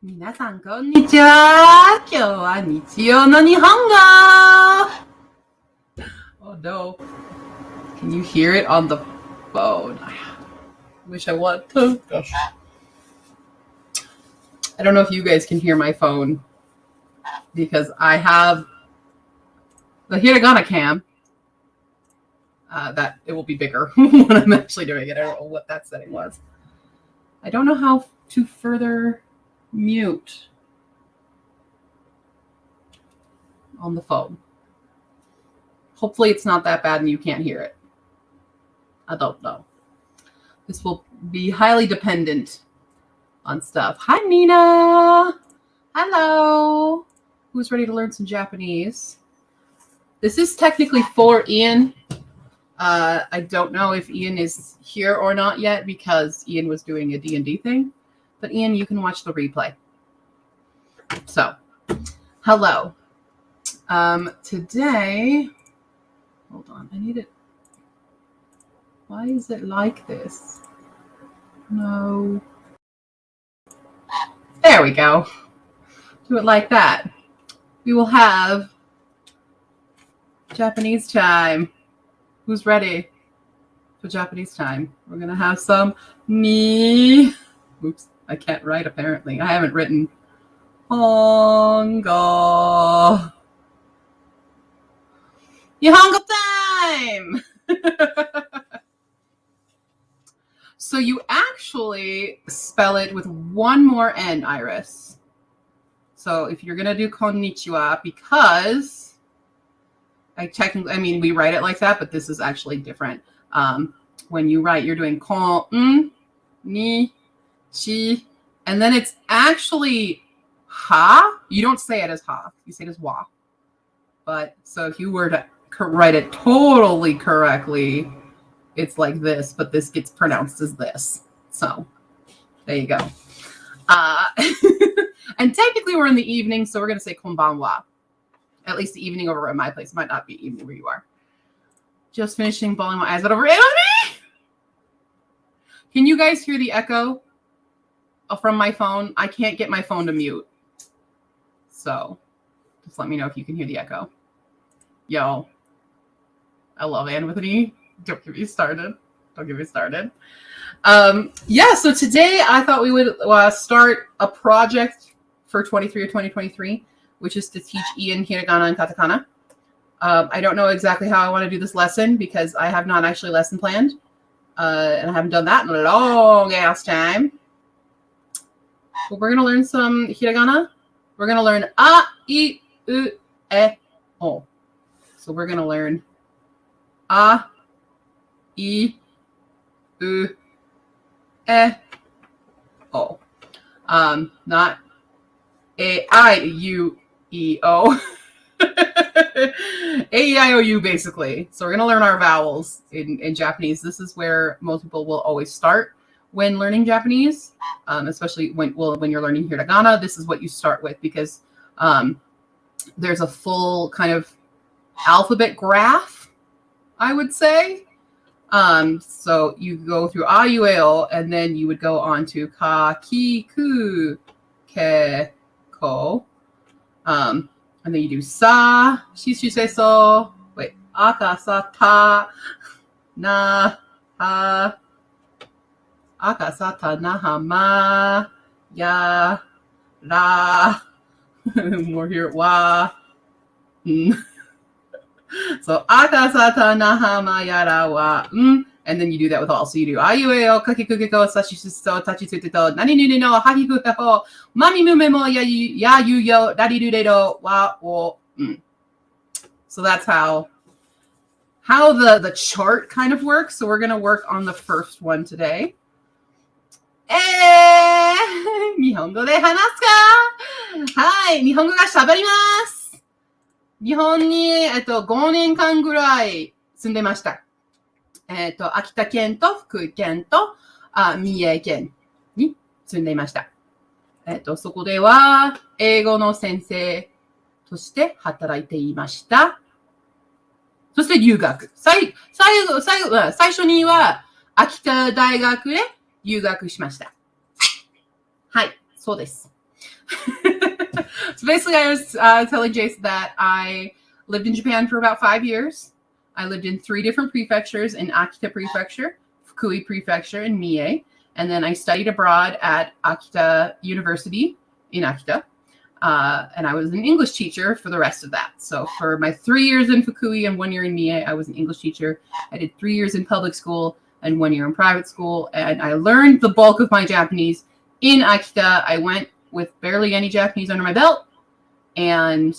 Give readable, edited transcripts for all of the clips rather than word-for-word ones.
皆さん、こんにちは。今日は日曜の日本語。Oh no. Can you hear it on the phone? I wish I want to. Gosh. I don't know if you guys can hear my phone because I have the Hiragana cam. That it will be bigger when I'm actually doing it. I don't know what that setting was. I don't know how to further mute on the phone. Hopefully it's not that bad and you can't hear it. I don't know. This will be highly dependent on stuff. Hi, Nina. Hello. Who's ready to learn some Japanese? This is technically for Ian. I don't know if Ian is here or not yet because Ian was doing a D&D thing. But Ian, you can watch the replay. So, hello. Today, hold on, I need it. Why is it like this? No. There we go. Do it like that. We will have Japanese time. Who's ready for Japanese time? We're going to have some ni. Oops, I can't write apparently. I haven't written. Hongo. Nihongo time! So you actually spell it with one more N, Iris. So if you're going to do konnichiwa, because we write it like that, but this is actually different. When you write, you're doing kon, ni, chi, and then it's actually ha. You don't say it as ha. You say it as wa. But so if you were to write it totally correctly, it's like this, but this gets pronounced as this. So there you go. And technically we're in the evening, so we're going to say konbanwa. At least the evening over at my place. It might not be evening where you are. Just finishing bawling my eyes out over it. Can you guys hear the echo from my phone? I can't get my phone to mute. So just let me know if you can hear the echo. Yo, I love Anthony. Don't get me started. So today I thought we would start a project for 23 or 2023, which is to teach Ian Hiragana and Katakana. I don't know exactly how I want to do this lesson because I have not actually lesson planned. And I haven't done that in a long ass time. But we're going to learn some Hiragana. We're going to learn A, I, U, E, O. So we're going to learn A, I, U, E, O. Not A, I, U, E, O. A-E-I-O-U, basically. So we're going to learn our vowels in Japanese. This is where most people will always start when learning Japanese, especially when you're learning Hiragana. This is what you start with because there's a full kind of alphabet graph, I would say. So you go through A, U, E, O, and then you would go on to Ka, Ki, Ku, Ke, Ko. And then you do Sa, Shi, Shu, Se, So. Wait. Aka, Sa, Ta, Na, Ha. Aka, Sa, Ta, Na, Ha, Ma, Ya, Ra. More here. Wa. So Aka, Sa, Ta, Na, Ha, Ma, Ya, Ra, Wa. And then you do that with all. So you do A, U, E, O, Ka, Ki, Ku, Ke, Ko, Sa, Shi, Shu, Se, So, Ta, Chi, Tsu, Te, To, Nani, Nu, Nu, No, Ha, Ki, Ku, He, Ho, Mami, Mu, Me, Mo, Ya, Yu, Yo, Da, Di, Du, De, Do, Wa, Wo. So that's how the chart kind of works. So we're going to work on the first one today. 日本語で話すか？はい、日本語が喋ります。日本に、5年間ぐらい住んでました。秋田県と福井県と三重県に住んでいました。そこでは英語の先生として働いていました。そして留学。最初には秋田大学へ留学しました。はい、そうです。So basically, I was telling Jason that I lived in Japan for about 5 years. I lived in 3 different prefectures, in Akita Prefecture, Fukui Prefecture, and Mie. And then I studied abroad at Akita University in Akita. And I was an English teacher for the rest of that. So for my 3 years in Fukui and 1 year in Mie, I was an English teacher. I did 3 years in public school and 1 year in private school. And I learned the bulk of my Japanese in Akita. I went with barely any Japanese under my belt and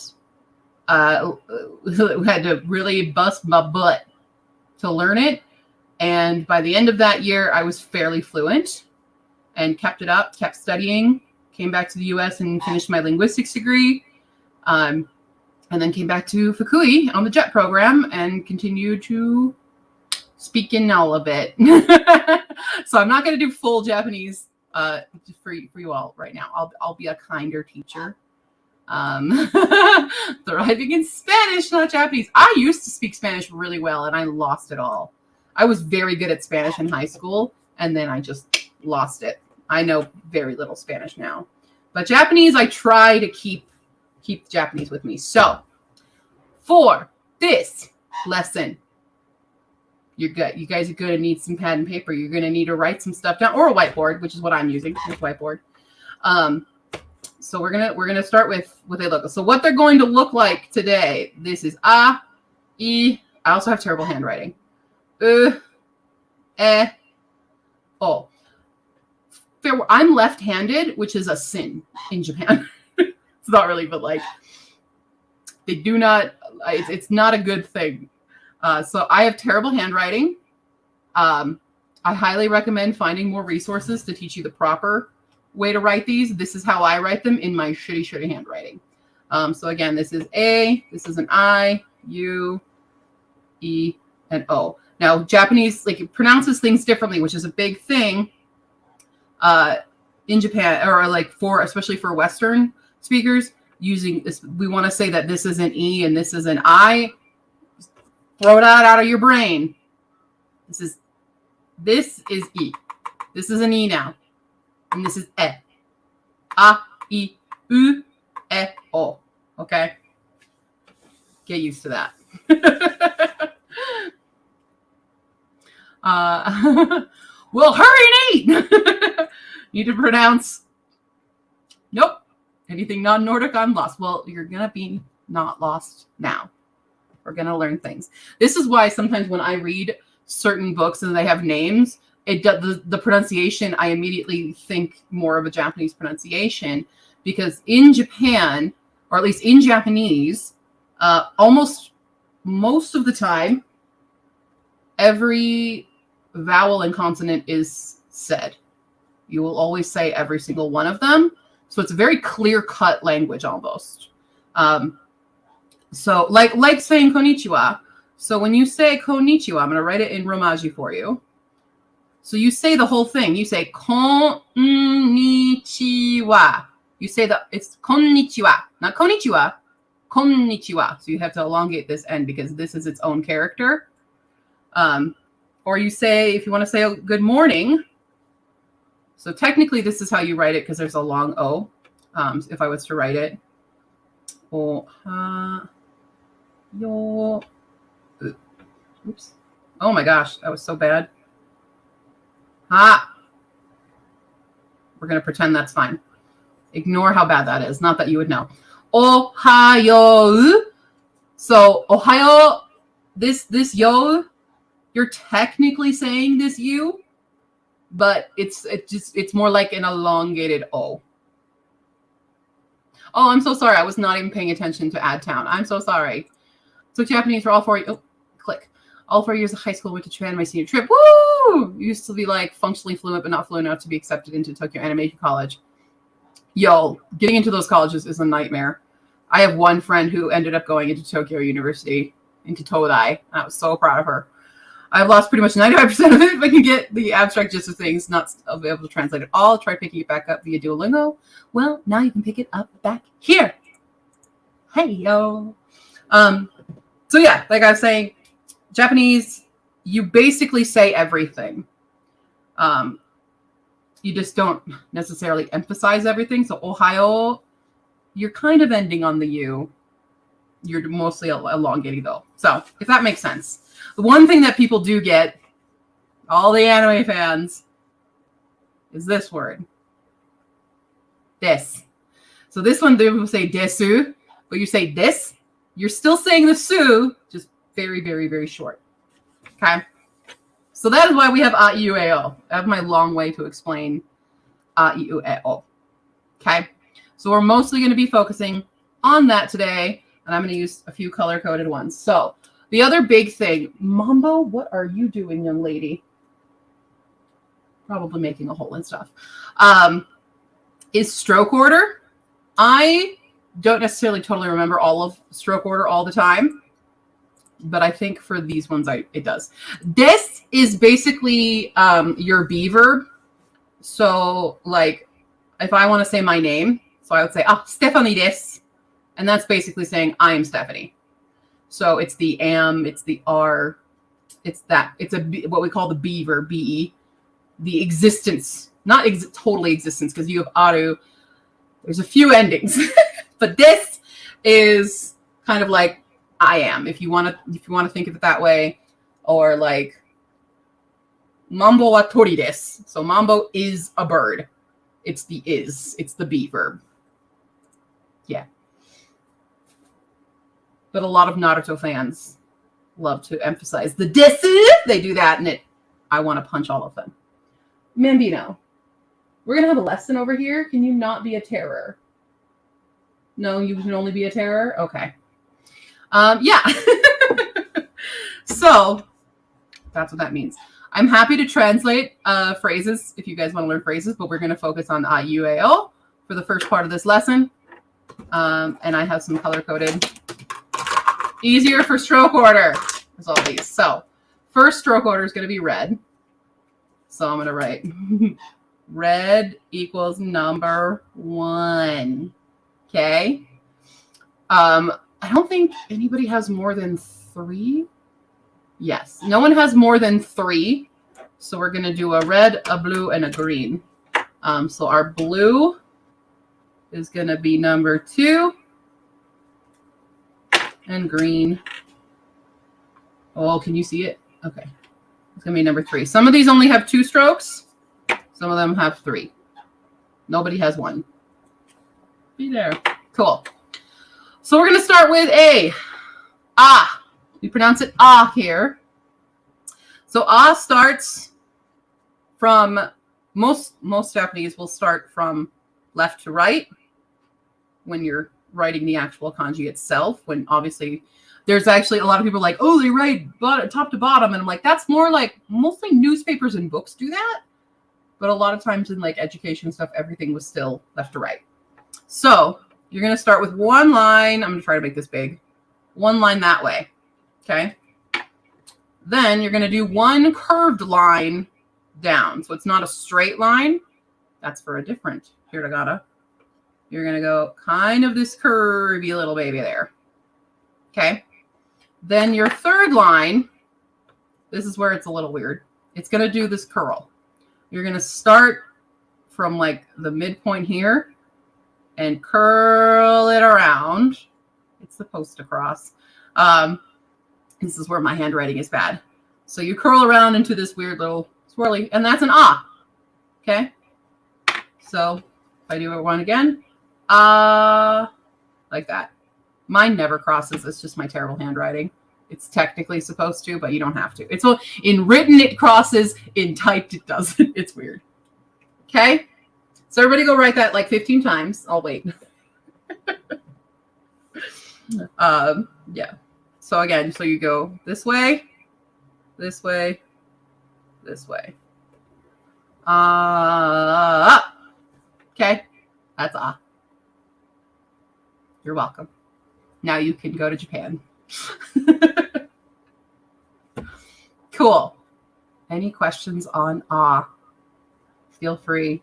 had to really bust my butt to learn it. And by the end of that year, I was fairly fluent and kept it up, kept studying, came back to the US and finished my linguistics degree. And then came back to Fukui on the JET program and continued to speak in all of it. So I'm not going to do full Japanese for you all right now. I'll be a kinder teacher. Thriving in Spanish, not Japanese. I used to speak Spanish really well and I lost it all. I was very good at Spanish in high school and then I just lost it. I know very little Spanish now. But Japanese, I try to keep Japanese with me. So for this lesson, you're good. You guys are going to need some pad and paper. You're going to need to write some stuff down, or a whiteboard, which is what I'm using, this whiteboard. So we're gonna start with what they look like. So what they're going to look like today. This is a, I also have terrible handwriting. O. I'm left-handed, which is a sin in Japan. It's not really, but like they do not. It's not a good thing. So I have terrible handwriting. I highly recommend finding more resources to teach you the proper way to write these. This is how I write them in my shitty handwriting. So again, this is A, this is an I, U, E, and O. Now, Japanese, like, it pronounces things differently, which is a big thing in Japan, or like especially for Western speakers, using this. We want to say that this is an E and this is an I. Throw that out of your brain. This is E. This is an E now. And this is E. A, I, U, E, O. Okay? Get used to that. Well, hurry and eat! Need to pronounce. Nope. Anything non-Nordic, I'm lost. Well, you're going to be not lost now. We're going to learn things. This is why sometimes when I read certain books and they have names, the pronunciation, I immediately think more of a Japanese pronunciation, because in Japan, or at least in Japanese, almost most of the time, every vowel and consonant is said. You will always say every single one of them. So it's a very clear-cut language almost. So like saying konnichiwa. So when you say konnichiwa, I'm going to write it in Romaji for you. So you say the whole thing. You say konnichiwa. You say it's konnichiwa, not konnichiwa, konnichiwa. So you have to elongate this N because this is its own character. Or you say, if you want to say good morning. So technically this is how you write it because there's a long O. If I was to write it. Oops. Oh my gosh, that was so bad. We're going to pretend that's fine. Ignore how bad that is. Not that you would know. Ohayo. So ohayo, this yo, you're technically saying this you, but it's more like an elongated O. Oh, I'm so sorry. I was not even paying attention to Town. I'm so sorry. Took Japanese for all 4 years. Oh, click. All 4 years of high school, went to Japan my senior trip. Woo! Used to be like functionally fluent, but not fluent enough to be accepted into Tokyo Animation College. Yo, getting into those colleges is a nightmare. I have one friend who ended up going into Tokyo University, into Todai. I was so proud of her. I've lost pretty much 95% of it. If I can get the abstract gist of things, not able to translate it all. Try picking it back up via Duolingo. Well, now you can pick it up back here. Hey, yo. So yeah, like I was saying, Japanese, you basically say everything. You just don't necessarily emphasize everything. So Ohio, you're kind of ending on the U. You're mostly elongating though. So if that makes sense. The one thing that people do get, all the anime fans, is this word. This. So this one, they will say desu, but you say this. You're still saying the su, just very, very, very short. Okay? So that is why we have a, iu, e, o. I have my long way to explain a, iu, e, o. Okay? So we're mostly going to be focusing on that today, and I'm going to use a few color-coded ones. So the other big thing, Mambo, what are you doing, young lady? Probably making a hole and stuff. Is stroke order. I don't necessarily totally remember all of stroke order all the time, but I think for these ones, it does. This is basically your be verb. So, like, if I want to say my name, so I would say, Stephanie des. And that's basically saying, I am Stephanie. So it's the am, it's the are, it's that. It's what we call the be verb, be, the existence. Not totally existence, because you have aru. There's a few endings. But this is kind of like I am, if you want to think of it that way, or like Mambo wa tori desu. So Mambo is a bird. It's the is. It's the be verb. Yeah. But a lot of Naruto fans love to emphasize the desu. They do that, and I want to punch all of them. Mambino, we're gonna have a lesson over here. Can you not be a terror? No, you can only be a terror? Okay. Yeah. So that's what that means. I'm happy to translate phrases if you guys want to learn phrases, but we're going to focus on IUAO for the first part of this lesson. And I have some color-coded. Easier for stroke order. There's all these. So first stroke order is going to be red. So I'm going to write red equals number 1. Okay. I don't think anybody has more than 3. Yes. No one has more than 3. So we're going to do a red, a blue, and a green. So our blue is going to be number 2. And green. Oh, can you see it? Okay. It's going to be number 3. Some of these only have 2 strokes. Some of them have 3. Nobody has 1. Be there. Cool. So we're going to start with A. Ah. We pronounce it ah here. So ah starts from, most Japanese will start from left to right when you're writing the actual kanji itself, when obviously there's actually a lot of people like, oh, they write top to bottom. And I'm like, that's more like mostly newspapers and books do that. But a lot of times in like education stuff, everything was still left to right. So you're going to start with one line. I'm going to try to make this big. One line that way. Okay. Then you're going to do one curved line down. So it's not a straight line. That's for a different hiragana. You're going to go kind of this curvy little baby there. Okay. Then your third line, this is where it's a little weird. It's going to do this curl. You're going to start from like the midpoint here and curl it around. It's supposed to cross. This is where my handwriting is bad. So you curl around into this weird little swirly, and that's an ah. Okay. So if I do it one again, like that. Mine never crosses. It's just my terrible handwriting. It's technically supposed to, but you don't have to. It's in written it crosses, in typed it doesn't. It's weird. Okay. So everybody go write that like 15 times. I'll wait. Yeah. So again, so you go this way, this way, this way. Okay. That's ah. You're welcome. Now you can go to Japan. Cool. Any questions on ah? Feel free.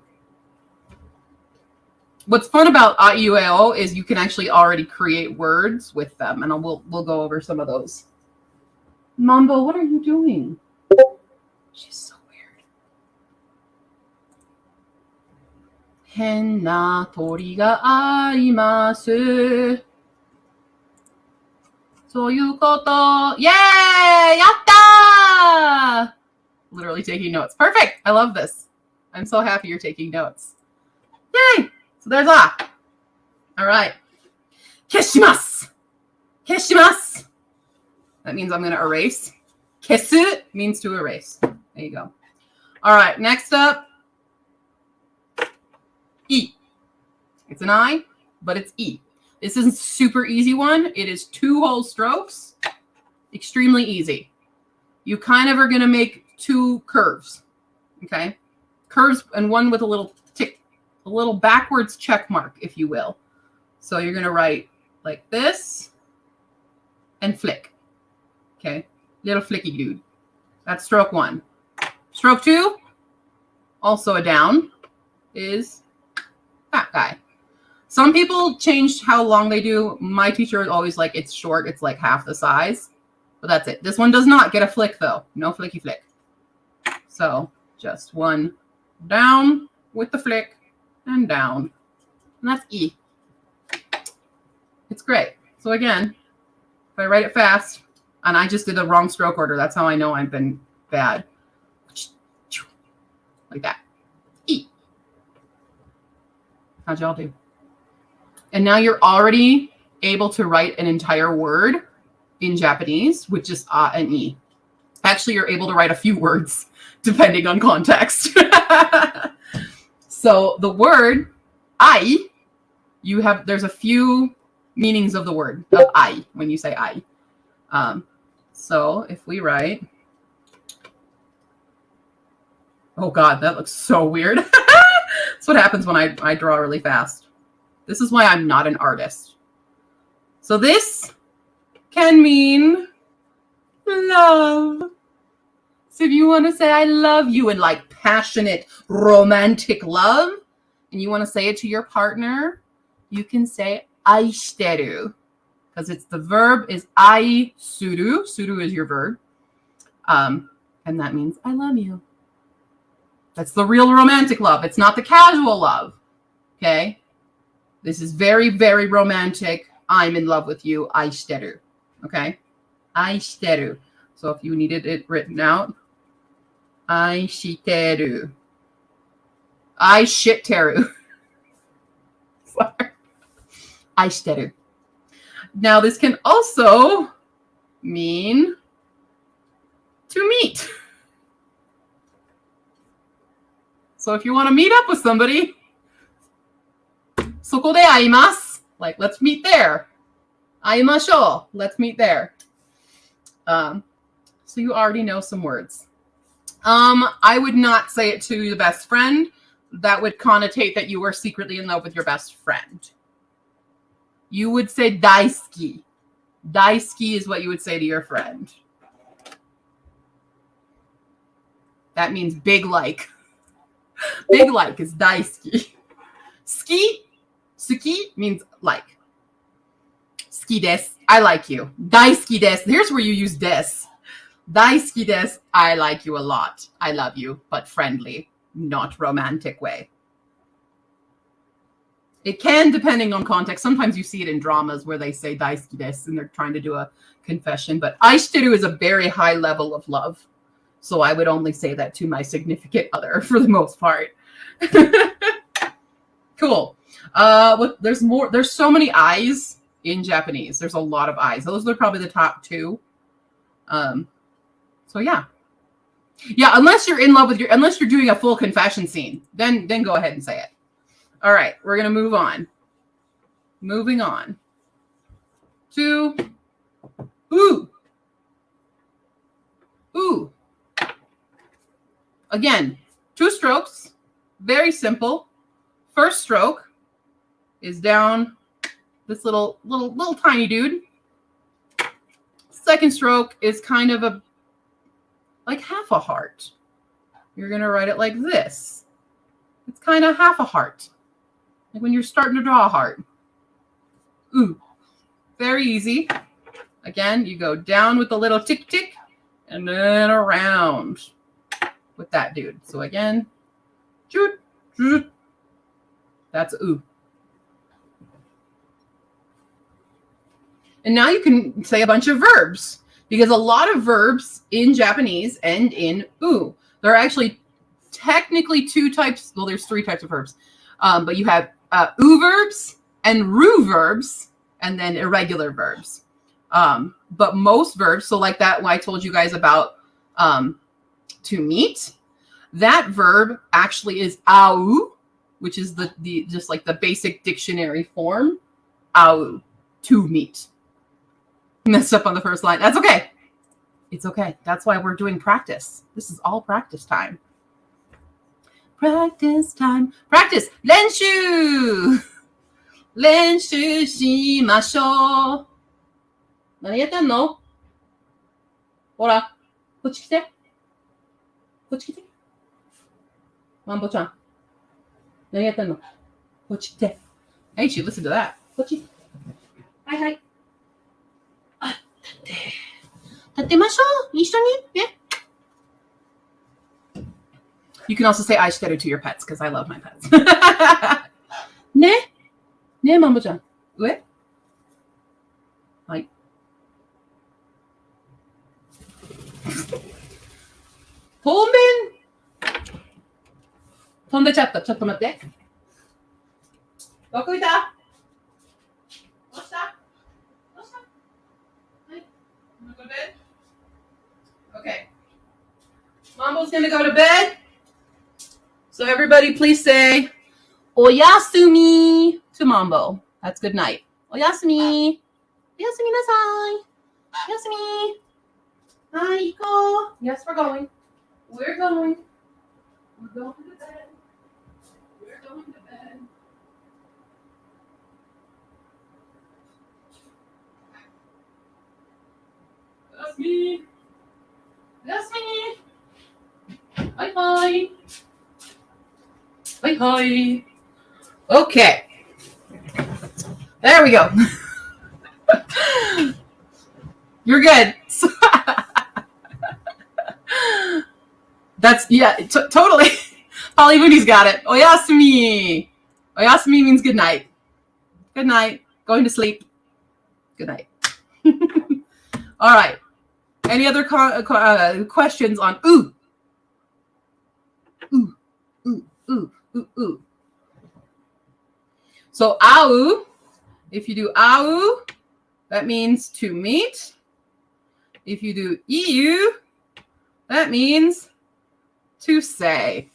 What's fun about IUAO is you can actually already create words with them, and we'll go over some of those. Mambo, what are you doing? She's so weird. 変な鳥があります。そういうこと。Yay! やったー! Literally taking notes. Perfect. I love this. I'm so happy you're taking notes. Yay! So there's a. All right. 消します。消します. That means I'm going to erase. 消す means to erase. There you go. All right. Next up. E. It's an I, but it's E. This is a super easy one. It is 2 whole strokes. Extremely easy. You kind of are going to make 2 curves. Okay? Curves and one with a little tick, a little backwards check mark, if you will. So you're going to write like this and flick. Okay? Little flicky dude. That's stroke 1. Stroke 2, also a down, is that guy. Some people changed how long they do. My teacher is always like, it's short. It's like half the size. But that's it. This one does not get a flick, though. No flicky flick. So just one down with the flick and down. And that's E. It's great. So again, if I write it fast, and I just did the wrong stroke order, that's how I know I've been bad. Like that. E. How'd y'all do? And now you're already able to write an entire word in Japanese, which is A and E. Actually, you're able to write a few words depending on context. So the word I, there's a few meanings of the word of I when you say I. So if we write, oh God, that looks so weird. That's what happens when I draw really fast. This is why I'm not an artist. So this can mean love. So if you want to say I love you in like passionate, romantic love, and you want to say it to your partner, you can say aishiteru. Because it's the verb is aisuru. Suru is your verb. And that means I love you. That's the real romantic love. It's not the casual love. Okay? This is very, very romantic. I'm in love with you. Aishiteru. Okay? Aishiteru. So if you needed it written out, aishiteru. Aishiteru. Sorry. Aishiteru. Now this can also mean to meet. So if you want to meet up with somebody, そこで会います. Like, let's meet there. 会いましょう. Let's meet there. So you already know some words. I would not say it to the best friend. That would connotate that you were secretly in love with your best friend. You would say daisuki. Daisuki is what you would say to your friend. That means big like. Big like is daisuki. Suki means like. Suki desu. I like you. Daisuki desu. Here's where you use desu. Daisuki desu. I like you a lot. I love you, but friendly, not romantic way. It can, depending on context. Sometimes you see it in dramas where they say daisuki desu and they're trying to do a confession. But aishiteru is a very high level of love. So I would only say that to my significant other for the most part. Cool. There's more. There's so many I's in Japanese. There's a lot of I's. Those are probably the top 2. So yeah. Yeah, unless you're in love with unless you're doing a full confession scene, then go ahead and say it. All right, we're going to move on. Moving on to ooh. Ooh. Again, 2 strokes, very simple. First stroke is down this little tiny dude. Second stroke is kind of like half a heart. You're going to write it like this. It's kind of half a heart. Like when you're starting to draw a heart. Ooh. Very easy. Again, you go down with the little tick tick and then around with that dude. So again, shoot, shoot. That's u. And now you can say a bunch of verbs because a lot of verbs in Japanese end in u. There are actually technically two types. Well, there's three types of verbs. But you have u verbs and ru verbs and then irregular verbs. But most verbs, so like that one I told you guys about to meet, that verb actually is au, which is the just like the basic dictionary form, au, to meet. Messed up on the first line. That's okay. It's okay. That's why we're doing practice. This is all practice time. Practice time. Practice. 練習。練習しましょう。何やってんの？ほら、こっち来て。こっち来て。マンボちゃん。何やってんの？こっち来て。Hey, you should listen to that. こっち。はいはい。あ、立って。立ってましょう。一緒に。ね。You can also say愛してる to your pets because I love my pets. ね。ね、マンボちゃん。上。はい。飛んべん。飛んでちゃった。ちょっと待って。どこいた？どうした？どうした？はい。You wanna go to bed? Okay. Mambo's gonna go to bed. So everybody please say Oyasumi to Mambo. That's good night. Oyasumi. Oyasumi nasai. Oyasumi. Hi, go. Yes, we're going. We're going. We're going to bed. We're going to bed. That's me. That's me. Bye bye. Bye bye. Okay. There we go. You're good. That's, yeah, totally. Polly Moody's got it. Oyasumi. Oyasumi means good night. Good night. Going to sleep. Good night. All right. Any other questions on ooh? Ooh, ooh, ooh, ooh, ooh. So au, if you do au, that means to meet. If you do iu, that means to say.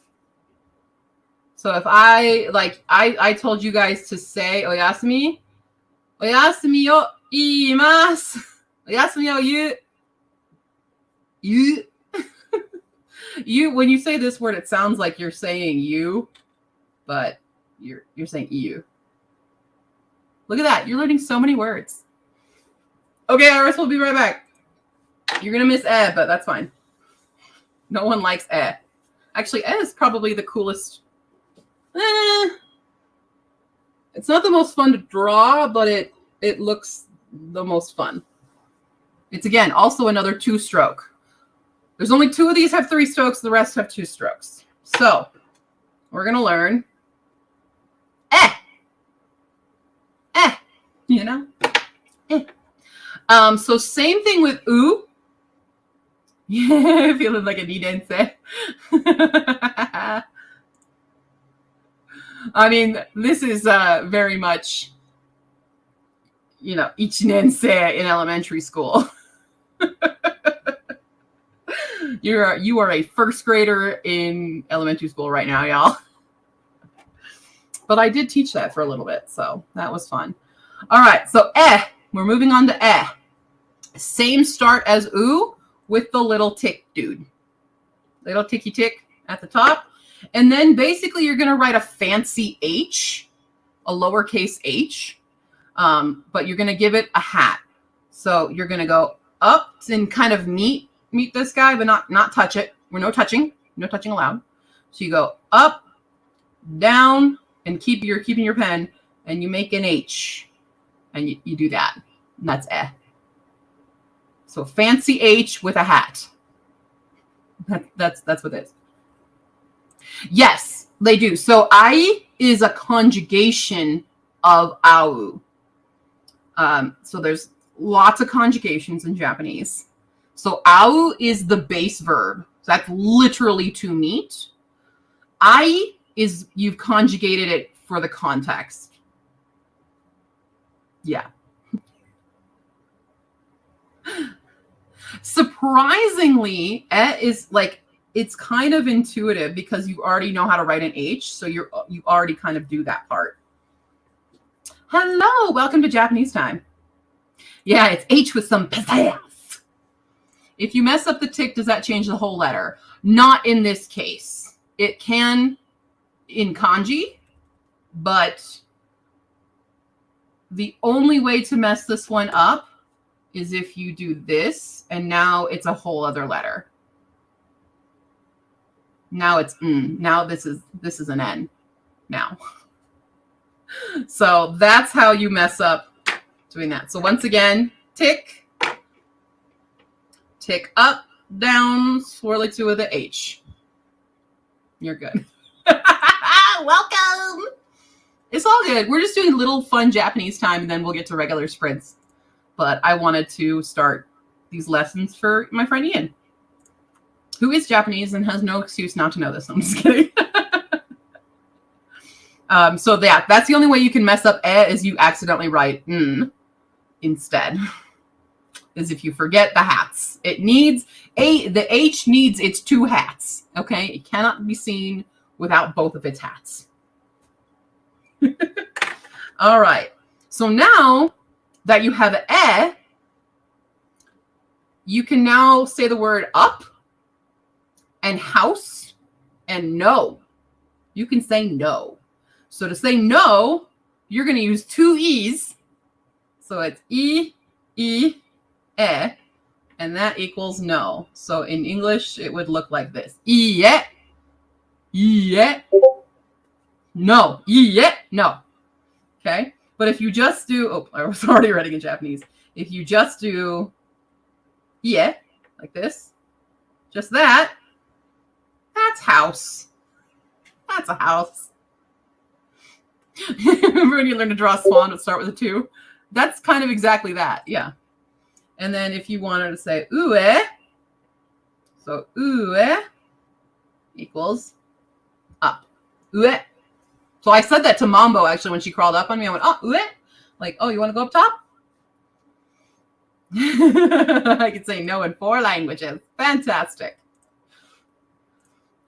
So if I told you guys to say oyasumi, oyasumi yo iimasu, oyasumi yo you, you, when you say this word, it sounds like you're saying you, but you're saying you. Look at that. You're learning so many words. Okay, Iris, we'll be right back. You're going to miss but that's fine. No one likes Actually, is probably the coolest. It's not the most fun to draw, but it looks the most fun. It's, again, also another two-stroke. There's only two of these have three strokes. The rest have two strokes. So we're going to learn you know? So same thing with u. Yeah, feeling like a nidense. I mean, this is very much, you know, ichinense in elementary school. You are a first grader in elementary school right now, y'all. But I did teach that for a little bit, so that was fun. All right, so we're moving on to Same start as oo with the little tick dude. Little ticky tick at the top. And then basically you're going to write a fancy H, a lowercase h, but you're going to give it a hat. So you're going to go up and kind of meet this guy, but not touch it. We're no touching allowed. So you go up, down, and keeping your pen, and you make an H. And you do that. And that's So fancy H with a hat. That's what it is. Yes, they do. So I is a conjugation of au. So there's lots of conjugations in Japanese. So au is the base verb. So that's literally to meet. Ai is you've conjugated it for the context. Yeah. Surprisingly, is like, it's kind of intuitive because you already know how to write an H, so you already kind of do that part. Hello, welcome to Japanese time. Yeah, it's H with some pizzazz. If you mess up the tick, does that change the whole letter? Not in this case. It can in kanji, but the only way to mess this one up is if you do this, and now it's a whole other letter. Now it's now this is an N now. So that's how you mess up doing that. So once again, tick, tick up, down, swirl it to with the H. You're good. Welcome. It's all good. We're just doing little fun Japanese time, and then we'll get to regular sprints. But I wanted to start these lessons for my friend Ian, who is Japanese and has no excuse not to know this. I'm just kidding. So that's the only way you can mess up is you accidentally write instead. Is if you forget the hats. It needs the H needs its two hats. Okay, it cannot be seen without both of its hats. All right. So now that you have you can now say the word up and house and no. You can say no. So to say no, you're going to use two E's. So it's E, and that equals no. So in English, it would look like this. No. No. Okay. But if you just do, I was already writing in Japanese. If you just do like this, just that's house. That's a house. Remember when you learned to draw a swan, it would start with a 2? That's kind of exactly that. Yeah. And then if you wanted to say ue, so ue equals up. Ue. So I said that to Mambo actually when she crawled up on me. I went, oh, ue. Like, oh, you want to go up top? I could say no in 4 languages. Fantastic.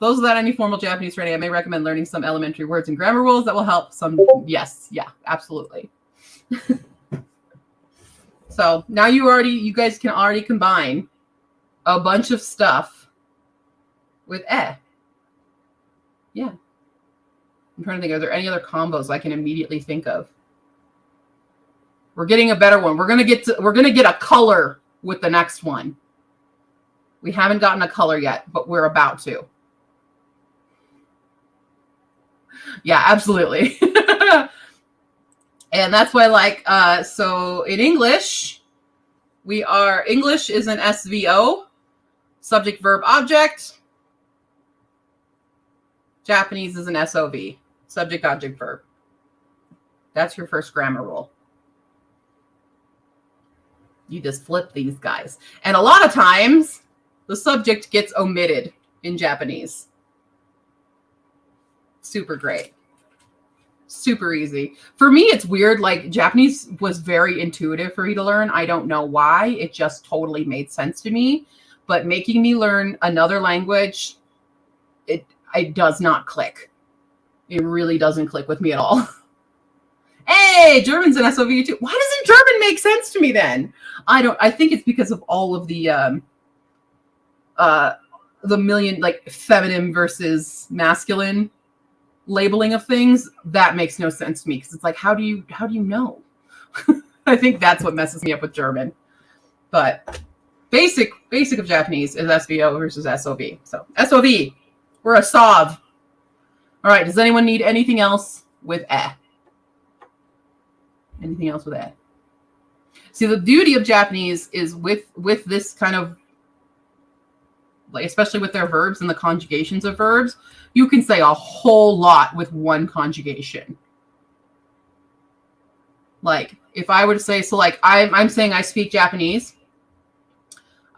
Those without any formal Japanese training, I may recommend learning some elementary words and grammar rules that will help some. Yes. Yeah, absolutely. So now you guys can already combine a bunch of stuff with Yeah. I'm trying to think, are there any other combos I can immediately think of? We're getting a better one. We're gonna get a color with the next one. We haven't gotten a color yet, but we're about to. Yeah, absolutely. And that's why, so in English, English is an SVO, subject, verb, object. Japanese is an SOV, subject, object, verb. That's your first grammar rule. You just flip these guys. And a lot of times, the subject gets omitted in Japanese. Super great. Super easy. For me, it's weird. Like, Japanese was very intuitive for me to learn. I don't know why. It just totally made sense to me. But making me learn another language, it does not click. It really doesn't click with me at all. Hey, German's an SOV too. Why doesn't German make sense to me then? I think it's because of all of the million, like, feminine versus masculine labeling of things. That makes no sense to me because it's like, how do you know? I think that's what messes me up with German. But basic of Japanese is SVO versus SOV. So SOV, we're a SOV. All right. Does anyone need anything else with Anything else with See, the beauty of Japanese is with this kind of like especially with their verbs and the conjugations of verbs, you can say a whole lot with one conjugation. Like if I were to say, so like I'm saying I speak Japanese,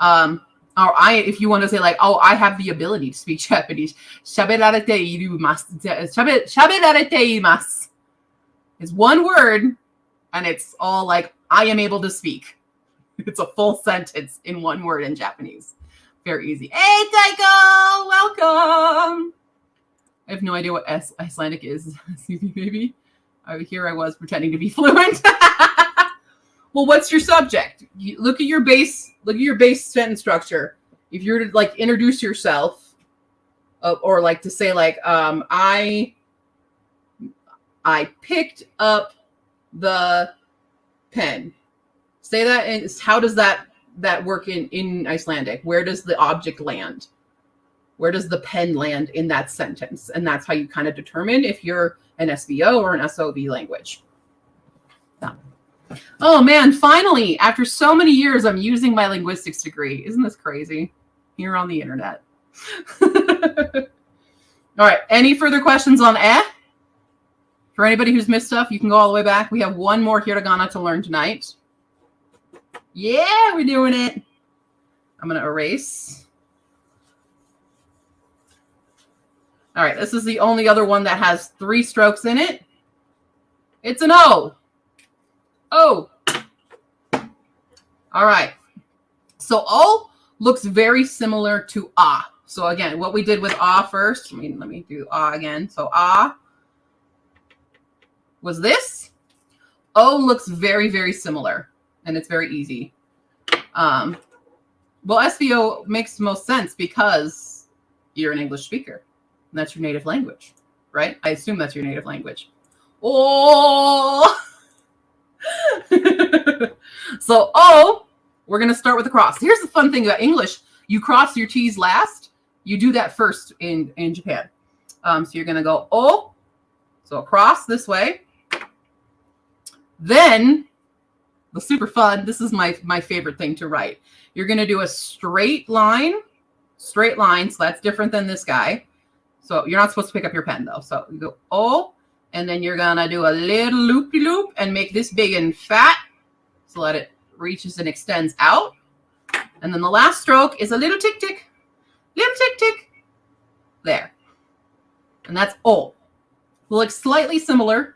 or if you want to say like, oh, I have the ability to speak Japanese, shabirarete irumasu. Shabirarete imasu is one word, and it's all like, I am able to speak. It's a full sentence in one word in Japanese. Very easy. Hey, Taiko, welcome. I have no idea what Icelandic is. Maybe. Here I was pretending to be fluent. Well, what's your subject? Look at your base sentence structure. If you're to like introduce yourself, or like to say like, I picked up the pen. Say that, and how does that work in Icelandic? Where does the object land? Where does the pen land in that sentence? And that's how you kind of determine if you're an SVO or an SOV language. Oh man, finally, after so many years, I'm using my linguistics degree. Isn't this crazy? Here on the internet. All right, any further questions on For anybody who's missed stuff, you can go all the way back. We have one more hiragana to learn tonight. Yeah, we're doing it. I'm going to erase. All right, this is the only other one that has 3 strokes in it. It's an O. O. All right. So O looks very similar to ah. So again, what we did with ah first, let me do ah again. So ah was this. O looks very, very similar, and it's very easy. Well, SVO makes the most sense because you're an English speaker. And that's your native language, right? I assume that's your native language. Oh! So O, we're going to start with the cross. Here's the fun thing about English. You cross your T's last. You do that first in Japan. So you're going to go O. So across this way. Then, the super fun, this is my favorite thing to write. You're going to do a straight line. Straight line. So that's different than this guy. So you're not supposed to pick up your pen, though. So you go O. And then you're going to do a little loopy-loop and make this big and fat so that it reaches and extends out. And then the last stroke is a little tick-tick. Little tick-tick. There. And that's O. Will look slightly similar,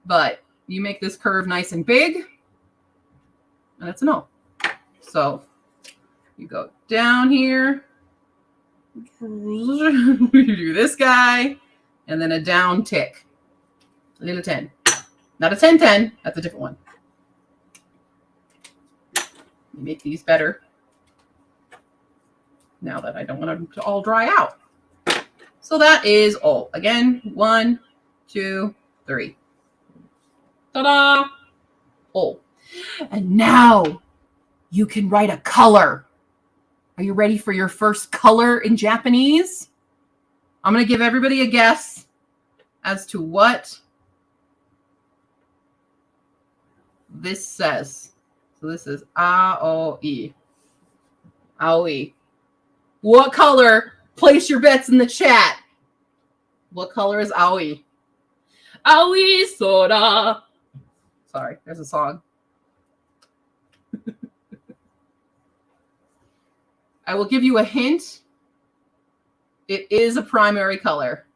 but you make this curve nice and big, and it's an O. So you go down here. You do this guy. And then a down tick. A little 10. Not a 10-10. That's a different one. Make these better. Now that I don't want them to all dry out. So that is all. Again, 1, 2, 3. Ta-da! All. And now you can write a color. Are you ready for your first color in Japanese? I'm going to give everybody a guess as to what this says. So this is Aoi. Aoi. What color? Place your bets in the chat. What color is Aoi? Aoi Sora. Sorry, there's a song. I will give you a hint. It is a primary color.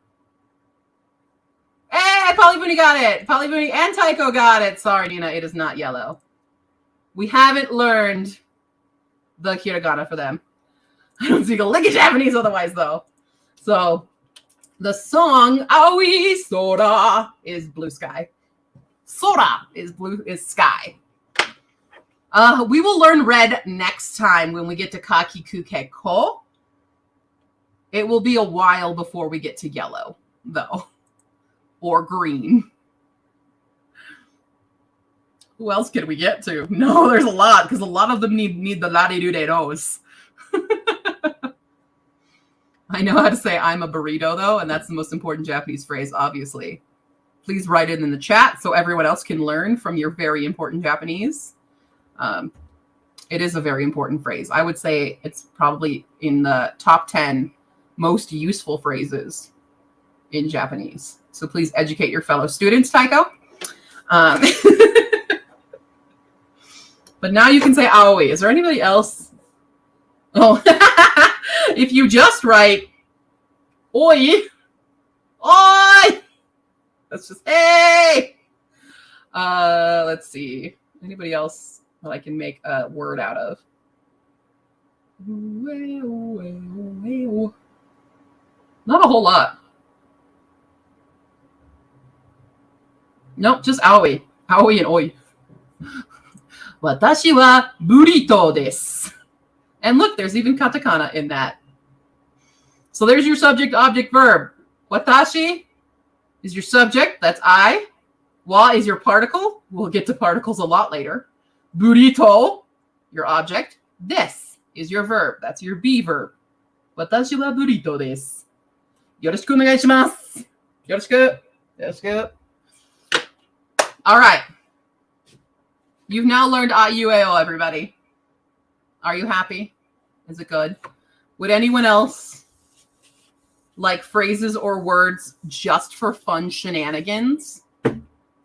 Hey, Polyboony got it. Polyboony and Taiko got it. Sorry, Nina, it is not yellow. We haven't learned the hiragana for them. I don't speak a lick of Japanese otherwise, though. So the song Aoi Sora is blue sky. Sora is sky. We will learn red next time when we get to Kakikuke Ko. It will be a while before we get to yellow, though. Or green. Who else can we get to? No, there's a lot, because a lot of them need the lariruderos. I know how to say I'm a burrito, though, and that's the most important Japanese phrase, obviously. Please write it in the chat so everyone else can learn from your very important Japanese. It is a very important phrase. I would say it's probably in the top 10 most useful phrases in Japanese. So please educate your fellow students, Taiko. But now you can say aoi. Is there anybody else? Oh, if you just write oi, oi, that's just hey. Let's see. Anybody else that I can make a word out of? Not a whole lot. Nope, just aoi. Aoi and oi. Watashi wa burrito desu. And look, there's even katakana in that. So there's your subject, object, verb. Watashi is your subject. That's I. Wa is your particle. We'll get to particles a lot later. Burrito, your object. Desu is your verb. That's your be verb. Watashi wa burrito desu. Yoroshiku onegai shimasu. Yoroshiku. Yoroshiku. All right. You've now learned IUAO, everybody. Are you happy? Is it good? Would anyone else like phrases or words just for fun shenanigans?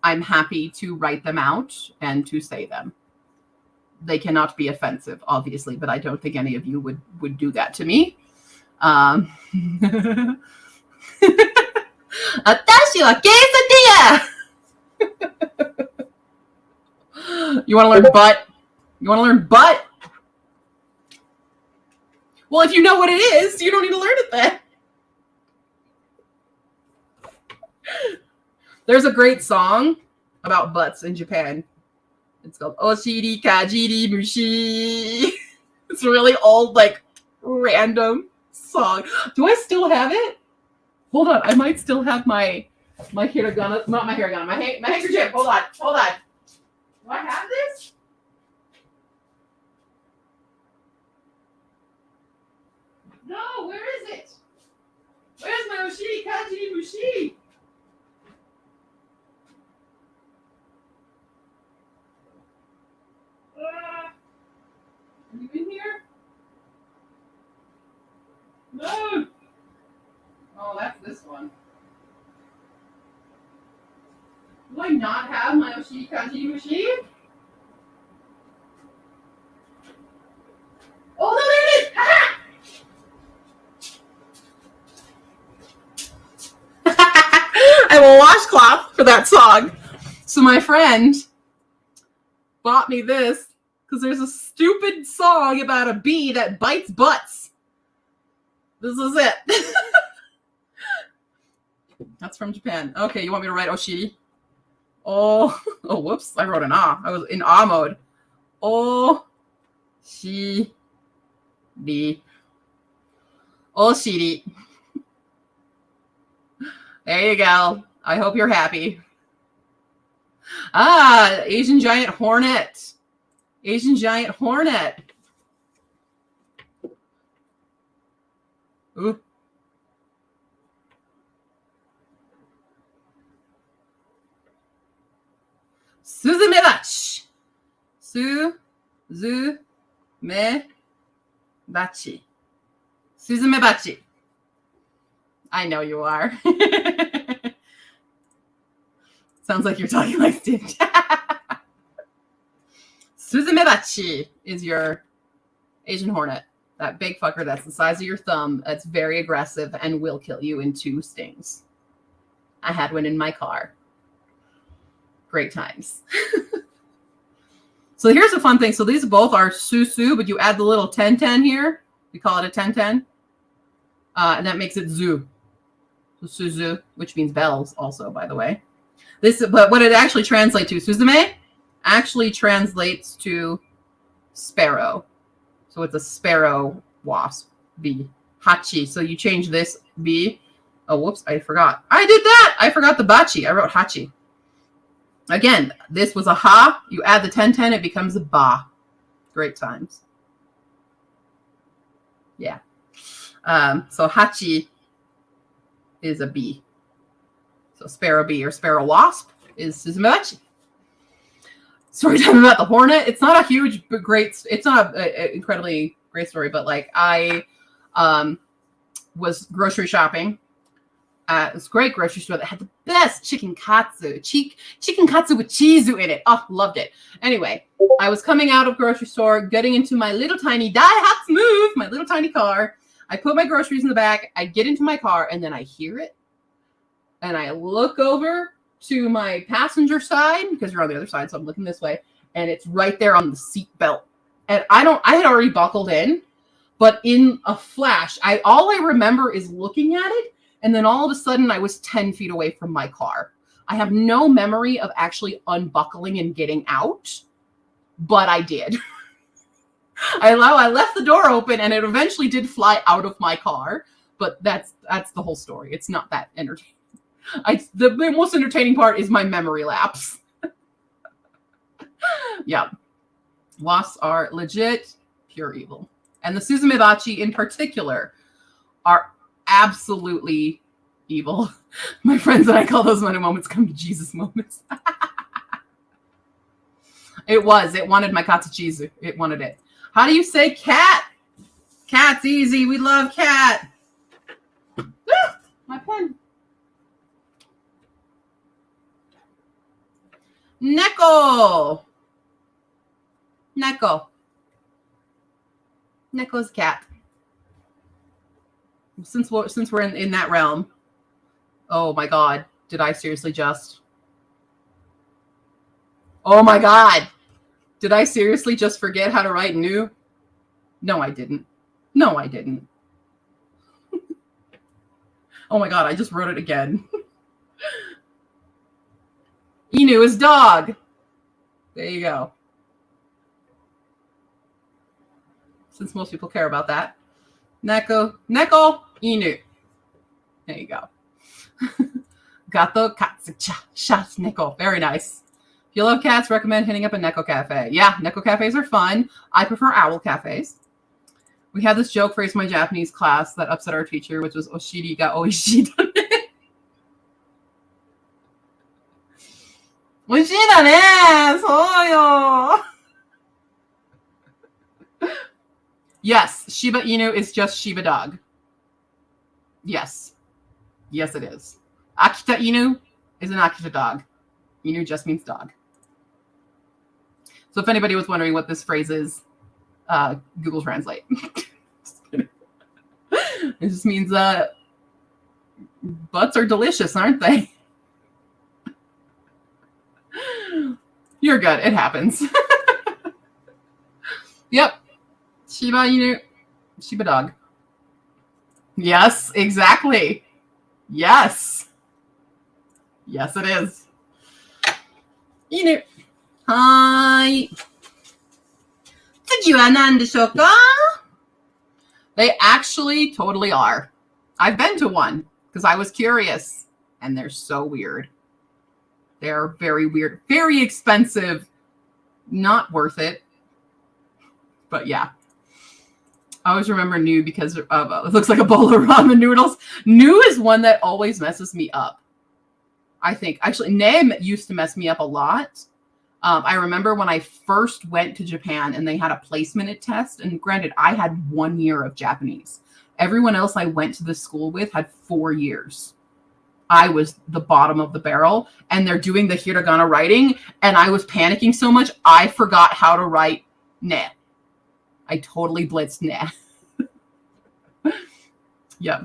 I'm happy to write them out and to say them. They cannot be offensive, obviously, but I don't think any of you would do that to me. Atashi wa quesadilla! You want to learn butt? You want to learn butt? Well, if you know what it is, you don't need to learn it then. There's a great song about butts in Japan. It's called Oshiri Kajiri Mushi. It's a really old, like, random song. Do I still have it? Hold on. I might still have my hiragana. Not my hiragana. My handkerchief. Hold on. Do I have this? No, where is it? Where's my Oshiri Kajiri Mushi? Are you in here? No. Oh, that's this one. Do I not have my Oshiri Kajiri Mushi? Oh, no, there it is! Ha! I have a washcloth for that song. So my friend bought me this because there's a stupid song about a bee that bites butts. This is it. That's from Japan. Okay, you want me to write Oshiri? Oh, whoops. I wrote an ah. I was in ah mode. Oshiri. Oshiri. There you go. I hope you're happy. Ah, Asian giant hornet. Asian giant hornet. Ooh. Suzumebachi. Suzumebachi. Suzumebachi. I know you are. Sounds like you're talking like Stitch. Suzumebachi is your Asian hornet. That big fucker that's the size of your thumb, that's very aggressive and will kill you in 2 stings. I had one in my car. Great times. So here's a fun thing. So these both are susu, but you add the little 10-10 here. We call it a 10-10. And that makes it zu. So suzu, which means bells also, by the way. But what it actually translates to, suzume, actually translates to sparrow. So it's a sparrow wasp, bee. Hachi. So you change this bee. Oh, whoops, I forgot. I did that. I forgot the bachi. I wrote hachi. Again, this was a ha. You add the 10-10, it becomes a ba. Great times. Yeah. So hachi is a bee. So sparrow bee or sparrow wasp is suzumebachi. story time about the Hornet. It's not a huge, but great. It's not a incredibly great story, but like I was grocery shopping at this great grocery store that had the best chicken katsu. Chicken katsu with chizu in it. Oh, loved it. Anyway, I was coming out of grocery store, getting into my little tiny Daihatsu Move, my little tiny car. I put my groceries in the back. I get into my car, and then I hear it. And I look over to my passenger side, because you're on the other side, so I'm looking this way, and it's right there on the seat belt. And I had already buckled in, but in a flash, all I remember is looking at it, and then all of a sudden I was 10 feet away from my car. I have no memory of actually unbuckling and getting out, but I did. I left the door open, and it eventually did fly out of my car, but that's the whole story. It's not that entertaining. The most entertaining part is my memory lapse. Yeah. Wasps are legit pure evil. And the Suzumebachi in particular are absolutely evil. My friends and I call those moments come to Jesus moments. It wanted my katsuchizu. It wanted it. How do you say cat? Cat's easy. We love cat. My pen. Neko. Neko's cat. Since we're in that realm. Oh my God. Did I seriously just? Oh my God. Did I seriously just forget how to write new? No, I didn't. Oh my God. I just wrote it again. Inu is dog. There you go. Since most people care about that. Neko, Inu. There you go. Gato katsucha shas neko. Very nice. If you love cats, recommend hitting up a Neko Cafe. Yeah, Neko Cafes are fun. I prefer owl cafes. We had this joke phrase in my Japanese class that upset our teacher, which was Oshiri ga oishii da ne. Oishii da ne! So yo! Yes, Shiba Inu is just Shiba dog. Yes. Yes, it is. Akita Inu is an Akita dog. Inu just means dog. So if anybody was wondering what this phrase is, Google Translate. It just means butts are delicious, aren't they? You're good. It happens. Yep. Shiba Inu. Shiba dog. Yes, exactly. Yes. Yes, it is. Inu. Hi. Tsuji wa nan deshou ka? They actually totally are. I've been to one because I was curious, and they're so weird. They're very weird, very expensive, not worth it. But yeah. I always remember New because it looks like a bowl of ramen noodles. New is one that always messes me up. I think. Actually, Ne used to mess me up a lot. I remember when I first went to Japan and they had a placement test. And granted, I had 1 year of Japanese. Everyone else I went to this school with had 4 years. I was the bottom of the barrel. And they're doing the hiragana writing. And I was panicking so much, I forgot how to write Ne. I totally blitzed Ne. Yeah.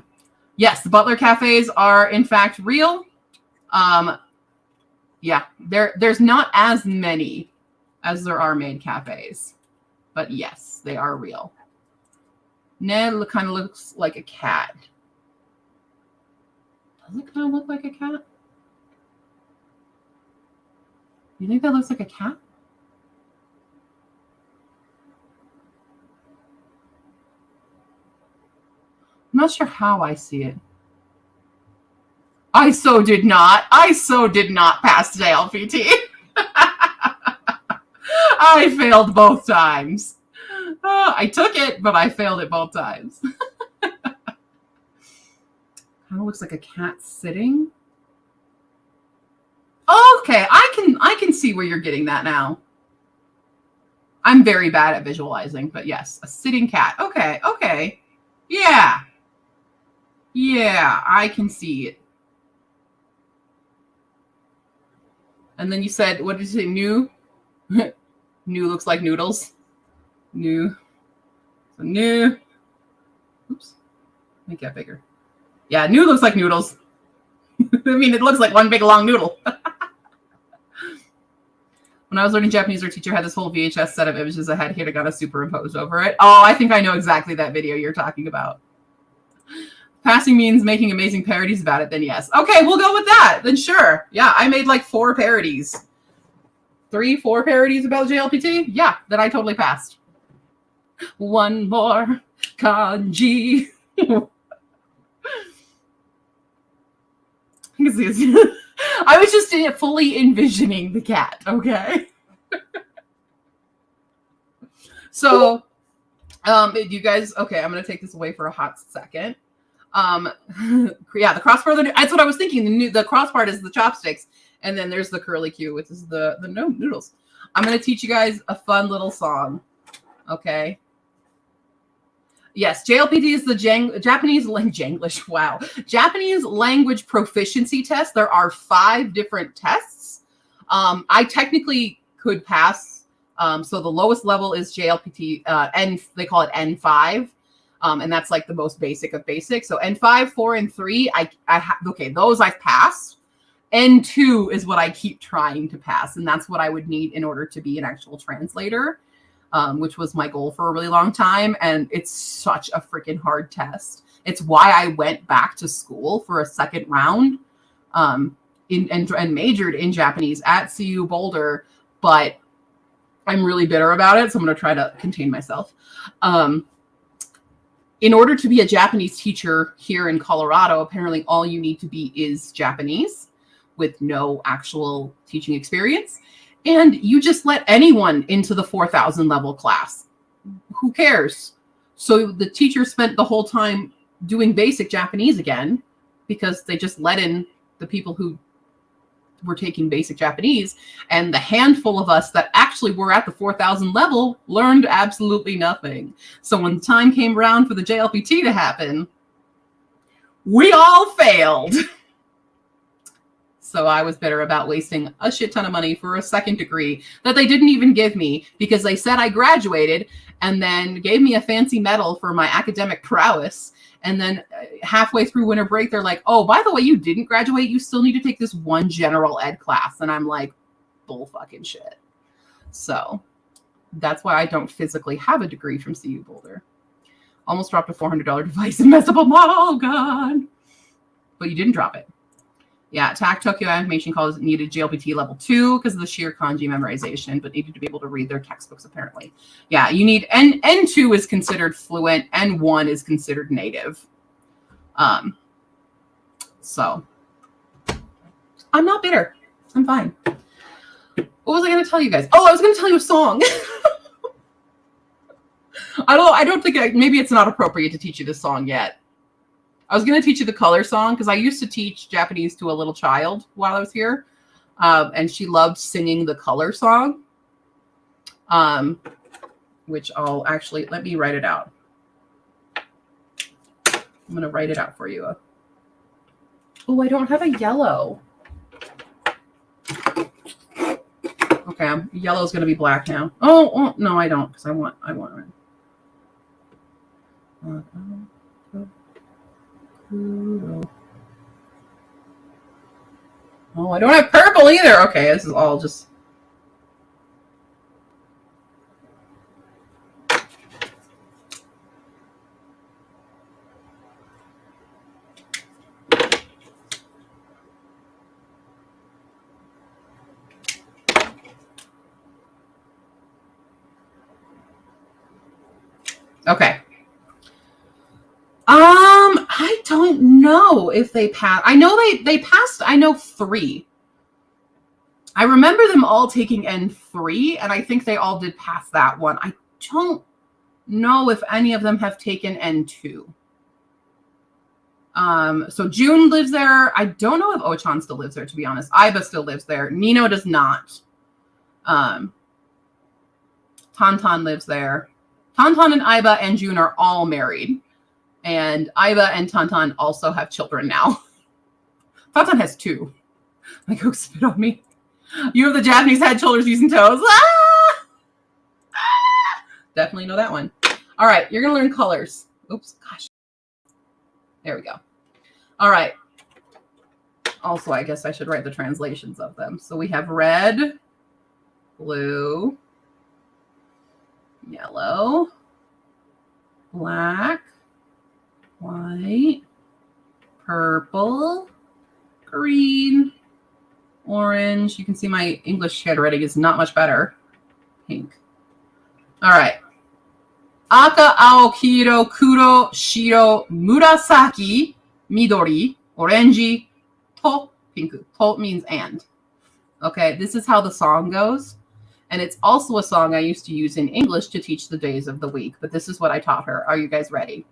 Yes, the Butler cafes are, in fact, real. Yeah, there's not as many as there are maid cafes. But yes, they are real. Ne kind of looks like a cat. Does it kind of look like a cat? You think that looks like a cat? I'm not sure how I see it. I so did not pass the LPT. I failed both times. I took it, but I failed it both times. Kind of looks like a cat sitting. Okay, I can see where you're getting that now. I'm very bad at visualizing, but yes, a sitting cat. Okay, okay. Yeah. Yeah, I can see it. And then you said, what did you say? New? New looks like noodles. New. So new. Oops. Make that bigger. Yeah, new looks like noodles. I mean, it looks like one big long noodle. When I was learning Japanese, our teacher had this whole VHS set of images that had hiragana superimposed over it. Oh, I think I know exactly that video you're talking about. Passing means making amazing parodies about it, then yes. Okay, we'll go with that. Then sure. Yeah, I made like 4 parodies. 3, 4 parodies about JLPT? Yeah, then I totally passed. One more kanji. I was just fully envisioning the cat, okay? So, you guys, okay, I'm going to take this away for a hot second. Yeah, the cross part, that's what I was thinking. The cross part is the chopsticks, and then there's the curly Q, which is the noodles. I'm going to teach you guys a fun little song, okay? Yes, JLPT is the Japanese language. Wow, Japanese language proficiency test. There are 5 different tests. I technically could pass. So the lowest level is JLPT N. They call it N5, and that's like the most basic of basic. So N5, 4, and 3. Okay, those I've passed. N2 is what I keep trying to pass, and that's what I would need in order to be an actual translator. Which was my goal for a really long time. And it's such a freaking hard test. It's why I went back to school for a second round and majored in Japanese at CU Boulder. But I'm really bitter about it, so I'm going to try to contain myself. In order to be a Japanese teacher here in Colorado, apparently all you need to be is Japanese with no actual teaching experience. And you just let anyone into the 4,000 level class. Who cares? So the teacher spent the whole time doing basic Japanese again because they just let in the people who were taking basic Japanese. And the handful of us that actually were at the 4,000 level learned absolutely nothing. So when the time came around for the JLPT to happen, we all failed. So I was bitter about wasting a shit ton of money for a second degree that they didn't even give me because they said I graduated and then gave me a fancy medal for my academic prowess. And then halfway through winter break, they're like, oh, by the way, you didn't graduate. You still need to take this one general ed class. And I'm like, bull fucking shit. So that's why I don't physically have a degree from CU Boulder. Almost dropped a $400 device and messed up a model. Oh, God. But you didn't drop it. Yeah, TAC Tokyo Animation College needed JLPT level 2 because of the sheer kanji memorization, but needed to be able to read their textbooks, apparently. Yeah, you need, N2 is considered fluent, N1 is considered native. So, I'm not bitter. I'm fine. What was I going to tell you guys? Oh, I was going to tell you a song. I don't think, maybe it's not appropriate to teach you this song yet. I was going to teach you the color song because I used to teach Japanese to a little child while I was here. And she loved singing the color song. Which I'll actually, let me write it out. I'm going to write it out for you. Oh, I don't have a yellow. Okay, yellow is going to be black now. Oh, no, I don't because I want red. Oh, I don't have purple either. Okay, this is all just... Okay. I don't know if they passed. I know they passed, I know 3. I remember them all taking N3, and I think they all did pass that one. I don't know if any of them have taken N2. So June lives there. I don't know if Ochan still lives there, to be honest. Aiba still lives there. Nino does not. Tantan lives there. Tantan and Aiba and June are all married. And Aiba and Tantan also have children now. Tantan has 2. Like, oh, spit on me. You have the Japanese head, shoulders, knees, and toes. Ah! Definitely know that one. All right, you're going to learn colors. Oops, gosh. There we go. All right. Also, I guess I should write the translations of them. So we have red, blue, yellow, black, white, purple, green, orange. You can see my English handwriting is not much better. Pink. All right. Aka, ao, kiro, kuro, shiro, murasaki, midori, orange, to, pinku. To means and. Okay, this is how the song goes. And it's also a song I used to use in English to teach the days of the week. But this is what I taught her. Are you guys ready?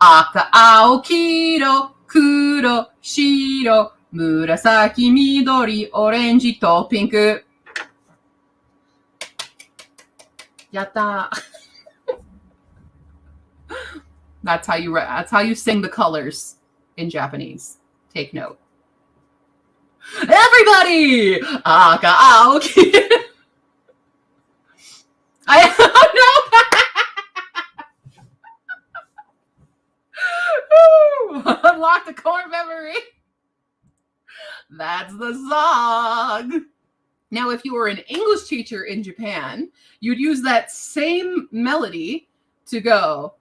Aka, ao, kiro, kuro, shiro, murasaki, midori, orange, to, pinku. Yatta. That's how you sing the colors in Japanese. Take note. Everybody! Aka, ao, kiro. I don't know. Unlock the core memory. That's the song. Now, if you were an English teacher in Japan, you'd use that same melody to go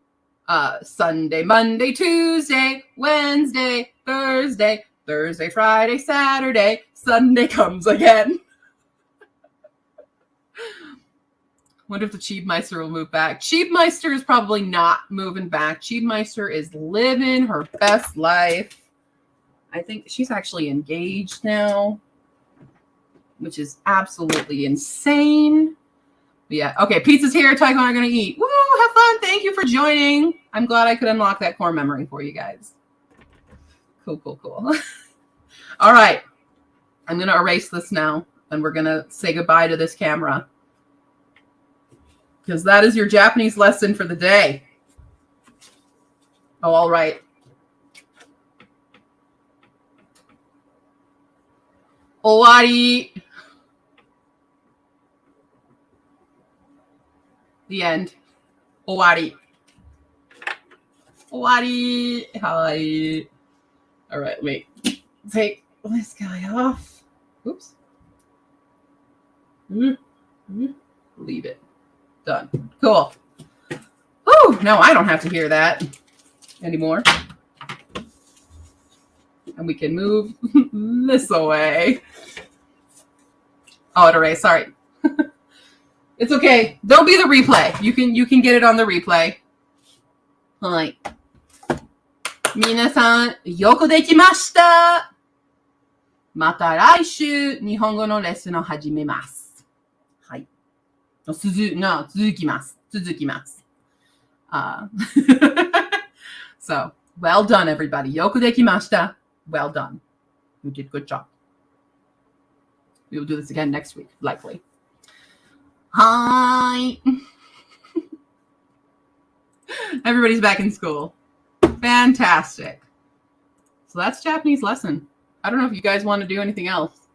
Sunday, Monday, Tuesday, Wednesday, Thursday, Thursday, Friday, Saturday, Sunday comes again. Wonder if the Chiefmeister will move back. Chiefmeister is probably not moving back. Chiefmeister is living her best life. I think she's actually engaged now, which is absolutely insane. But yeah, okay, pizza's here. Tycho and I are going to eat. Woo, have fun. Thank you for joining. I'm glad I could unlock that core memory for you guys. Cool, cool, cool. All right, I'm going to erase this now, and we're going to say goodbye to this camera. Because that is your Japanese lesson for the day. Oh, all right. Owari. The end. Owari. Owari. Hi. All right, wait. Take this guy off. Oops. Leave it. Done. Cool. Whew, no, I don't have to hear that anymore. And we can move this away. Oh, it erased. Sorry. It's okay. There'll be the replay. You can get it on the replay. All right. 皆さん、よくできました。また来週、日本語のレッスンを始めます。はい。続きます。So, well done, everybody. よくできました。Well done. You did good job. We will do this again next week, likely. Hi. Everybody's back in school. Fantastic. So that's Japanese lesson. I don't know if you guys want to do anything else.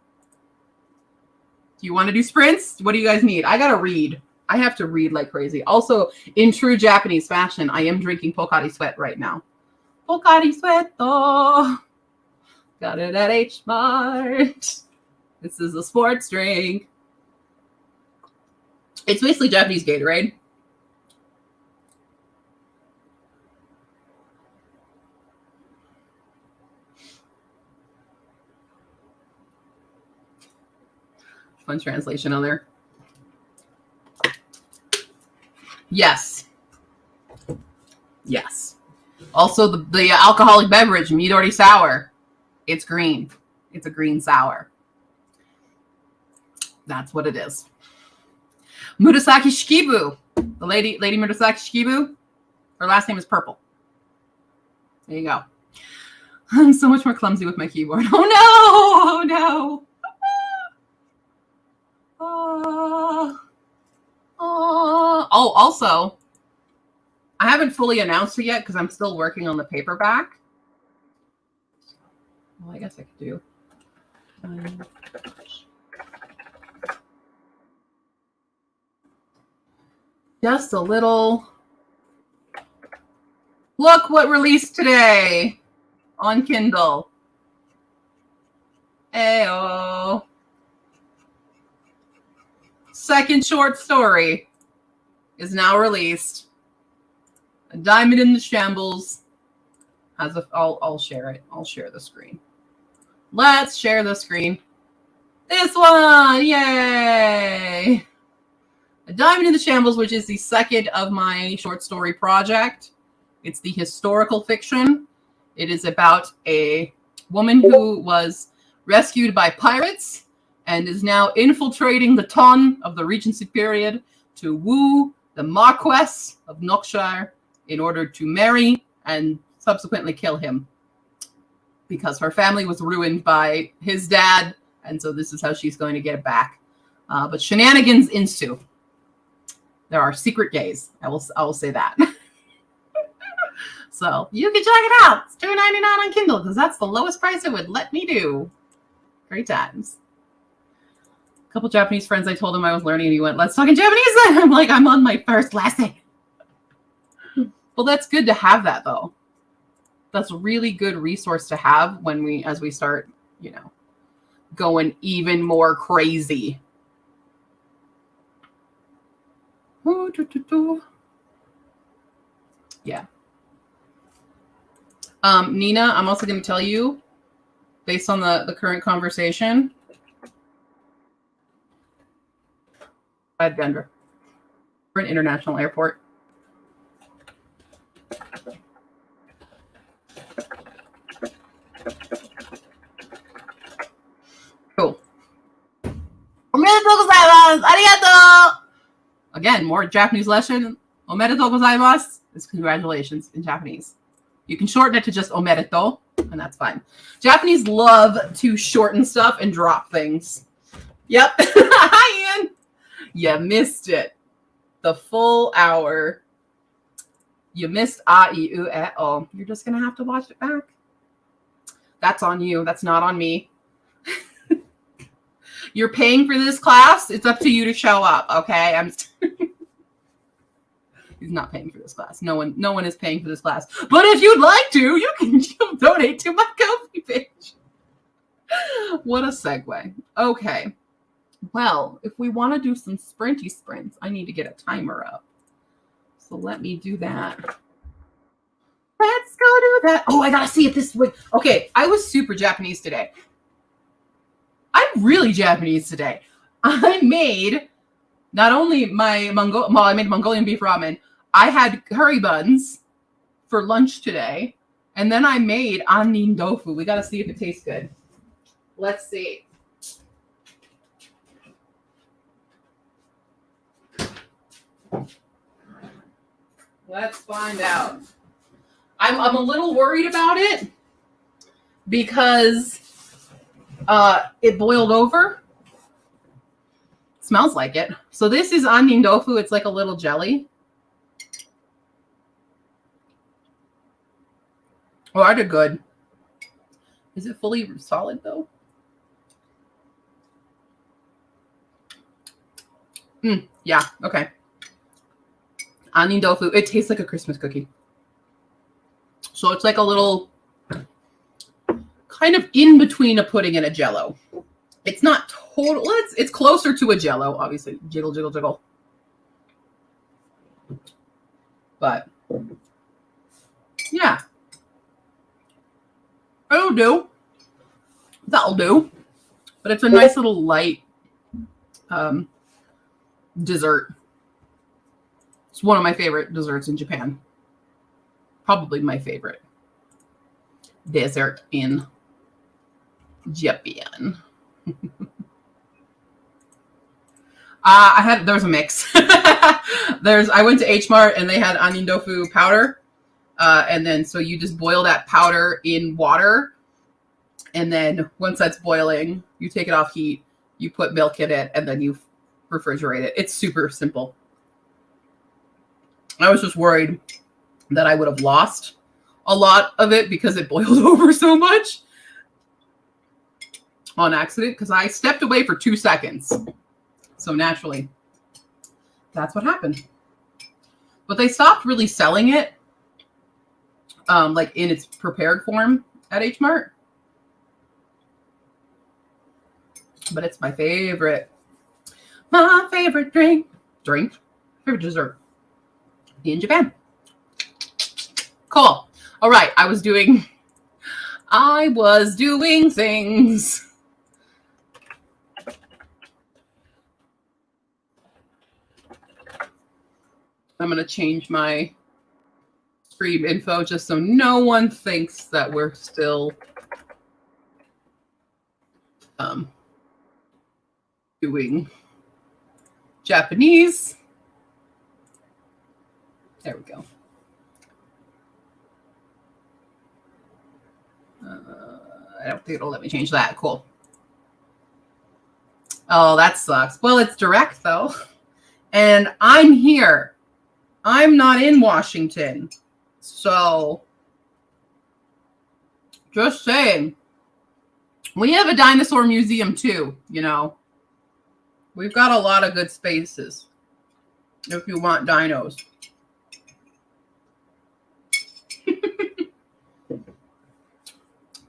Do you want to do sprints? What do you guys need? I got to read. I have to read like crazy. Also, in true Japanese fashion, I am drinking Pocari Sweat right now. Pocari Sweat. Got it at H Mart. This is a sports drink. It's basically Japanese Gatorade. Fun translation on there. Yes. Yes. Also, the alcoholic beverage, Midori Sour. It's green. It's a green sour. That's what it is. Murasaki Shikibu. The lady Murasaki Shikibu. Her last name is Purple. There you go. I'm so much more clumsy with my keyboard. Oh no! Oh no! Oh. Oh, also, I haven't fully announced it yet because I'm still working on the paperback. Well, I guess I could do. Just a little. Look what released today on Kindle. Ayo. Second short story is now released. A Diamond in the Shambles. I'll share it. I'll share the screen. Let's share the screen. This one! Yay! A Diamond in the Shambles, which is the second of my short story project. It's the historical fiction. It is about a woman who was rescued by pirates and is now infiltrating the Ton of the Regency period to woo the Marquess of Knockshire in order to marry and subsequently kill him. Because her family was ruined by his dad, and so this is how she's going to get it back. But shenanigans ensue. There are secret gays. I will say that. So you can check it out. It's $2.99 on Kindle because that's the lowest price it would let me do. Great times. A couple Japanese friends, I told him I was learning, and he went, "Let's talk in Japanese then." I'm like, I'm on my first lesson. Well, that's good to have that though. That's a really good resource to have as we start, going even more crazy. Yeah. Nina, I'm also going to tell you, based on the current conversation, at Denver, we're an international airport. Cool. Omedetou gozaimasu! Arigato! Again, more Japanese lesson. Omedetou gozaimasu is congratulations in Japanese. You can shorten it to just omedetou, and that's fine. Japanese love to shorten stuff and drop things. Yep. Hi, Ian. You missed it. The full hour. You missed A-I-U-E-O. You're just going to have to watch it back. That's on you. That's not on me. You're paying for this class. It's up to you to show up, okay? He's not paying for this class. No one is paying for this class. But if you'd like to, you can donate to my Ko-fi page. What a segue. Okay. Well, if we want to do some sprinty sprints, I need to get a timer up. So let me do that. Let's go do that. Oh, I gotta see if this way. Okay, I was super Japanese today. I'm really Japanese today. I made not only I made Mongolian beef ramen. I had curry buns for lunch today, and then I made onion tofu. We got to see if it tastes good. Let's see. Let's find out. I'm a little worried about it because it boiled over. Smells like it. So this is onion tofu. It's like a little jelly. Oh, I did good. Is it fully solid though? Yeah, okay. Onion tofu. It tastes like a Christmas cookie. So it's like a little kind of in between a pudding and a Jell-O. It's not total. It's closer to a Jell-O, obviously. Jiggle, jiggle, jiggle. But yeah, it'll do. That'll do. But it's a nice little light dessert. It's one of my favorite desserts in Japan. Probably my favorite dessert in Japan. There's a mix. I went to H Mart and they had onion tofu powder. And then so you just boil that powder in water. And then once that's boiling, you take it off heat, you put milk in it, and then you refrigerate it. It's super simple. I was just worried that I would have lost a lot of it because it boiled over so much on accident because I stepped away for 2 seconds. So naturally, that's what happened. But they stopped really selling it like in its prepared form at H Mart. But it's my favorite favorite dessert in Japan. Cool. All right, I was doing things. I'm going to change my stream info just so no one thinks that we're still doing Japanese. There we go. I don't think it'll let me change that. Cool. Oh, that sucks. Well, it's direct though. And I'm here. I'm not in Washington. So just saying. We have a dinosaur museum too, you know. We've got a lot of good spaces if you want dinos.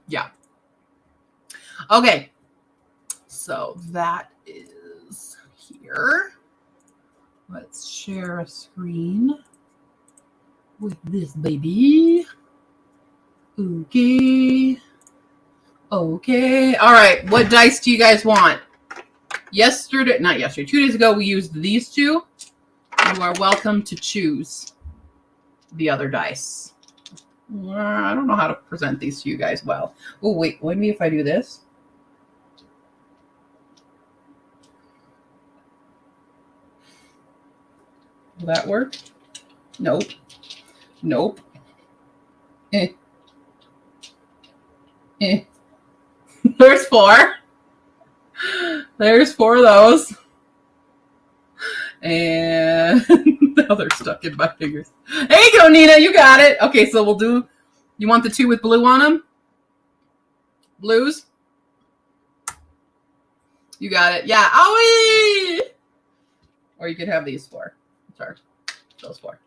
Yeah. Okay. So that is here. Let's share a screen with this baby. Okay. Okay. All right. What dice do you guys want? Not yesterday, 2 days ago, we used these two. You are welcome to choose the other dice. I don't know how to present these to you guys well. Oh, wait. Maybe if I do this. Will that work? Nope. Nope. Eh. Eh. There's 4. There's 4 of those. And now they're stuck in my fingers. There you go, Nina. You got it. Okay, so we'll do... You want the 2 with blue on them? Blues? You got it. Yeah. Oh, or you could have these 4. Sorry. Those 4.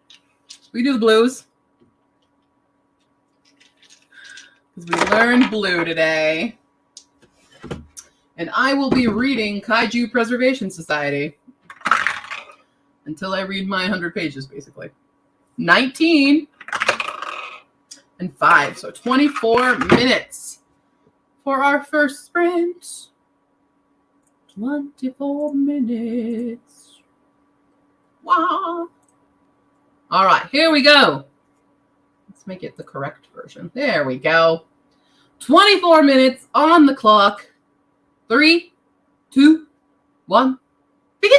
We do the blues. Because we learned blue today. And I will be reading Kaiju Preservation Society until I read my 100 pages, basically. 19 and 5. So 24 minutes for our first sprint. 24 minutes. Wow. All right, here we go. Let's make it the correct version. There we go. 24 minutes on the clock. 3, 2, 1. Begin.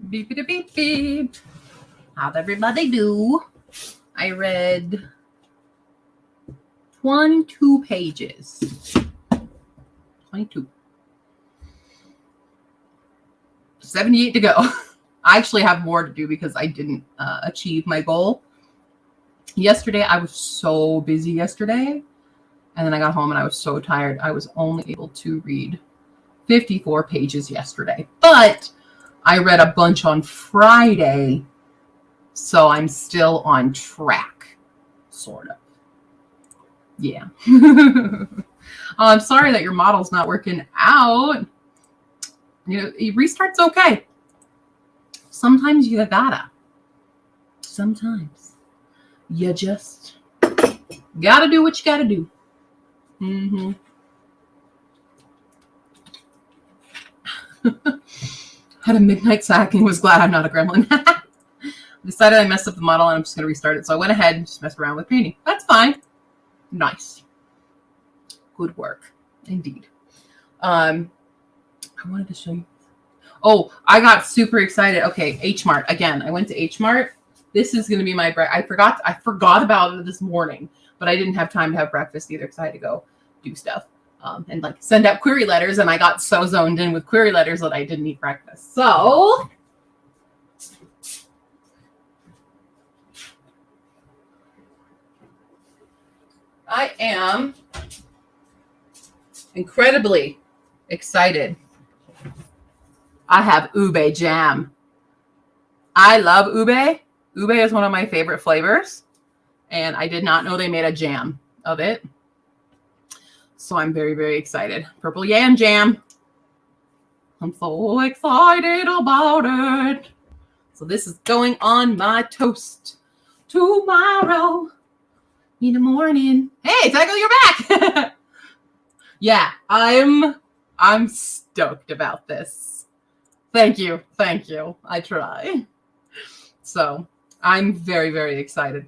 Beep, beep, beep, beep. How'd everybody do? I read 22 pages. 22. 78 to go. I actually have more to do because I didn't achieve my goal. Yesterday, I was so busy yesterday. And then I got home and I was so tired. I was only able to read 54 pages yesterday. But I read a bunch on Friday. So I'm still on track. Sort of. Yeah. I'm sorry that your model's not working out. You know, restart's okay. Sometimes you gotta. Sometimes. You just gotta do what you gotta do. Mm-hmm. Had a midnight snack and was glad I'm not a gremlin. Decided I messed up the model and I'm just going to restart it. So I went ahead and just messed around with painting. That's fine. Nice. Good work. Indeed. I wanted to show you. Oh, I got super excited. Okay, H Mart. Again, I went to H Mart. This is going to be my breakfast. I forgot about it this morning, but I didn't have time to have breakfast either because I had to go do stuff and like send out query letters. And I got so zoned in with query letters that I didn't eat breakfast. So I am incredibly excited. I have ube jam. I love ube. Ube is one of my favorite flavors, and I did not know they made a jam of it. So I'm very, very excited. Purple yam jam. I'm so excited about it. So this is going on my toast tomorrow in the morning. Hey, Tycho, you're back. Yeah, I'm stoked about this. Thank you. I try. So I'm very, very excited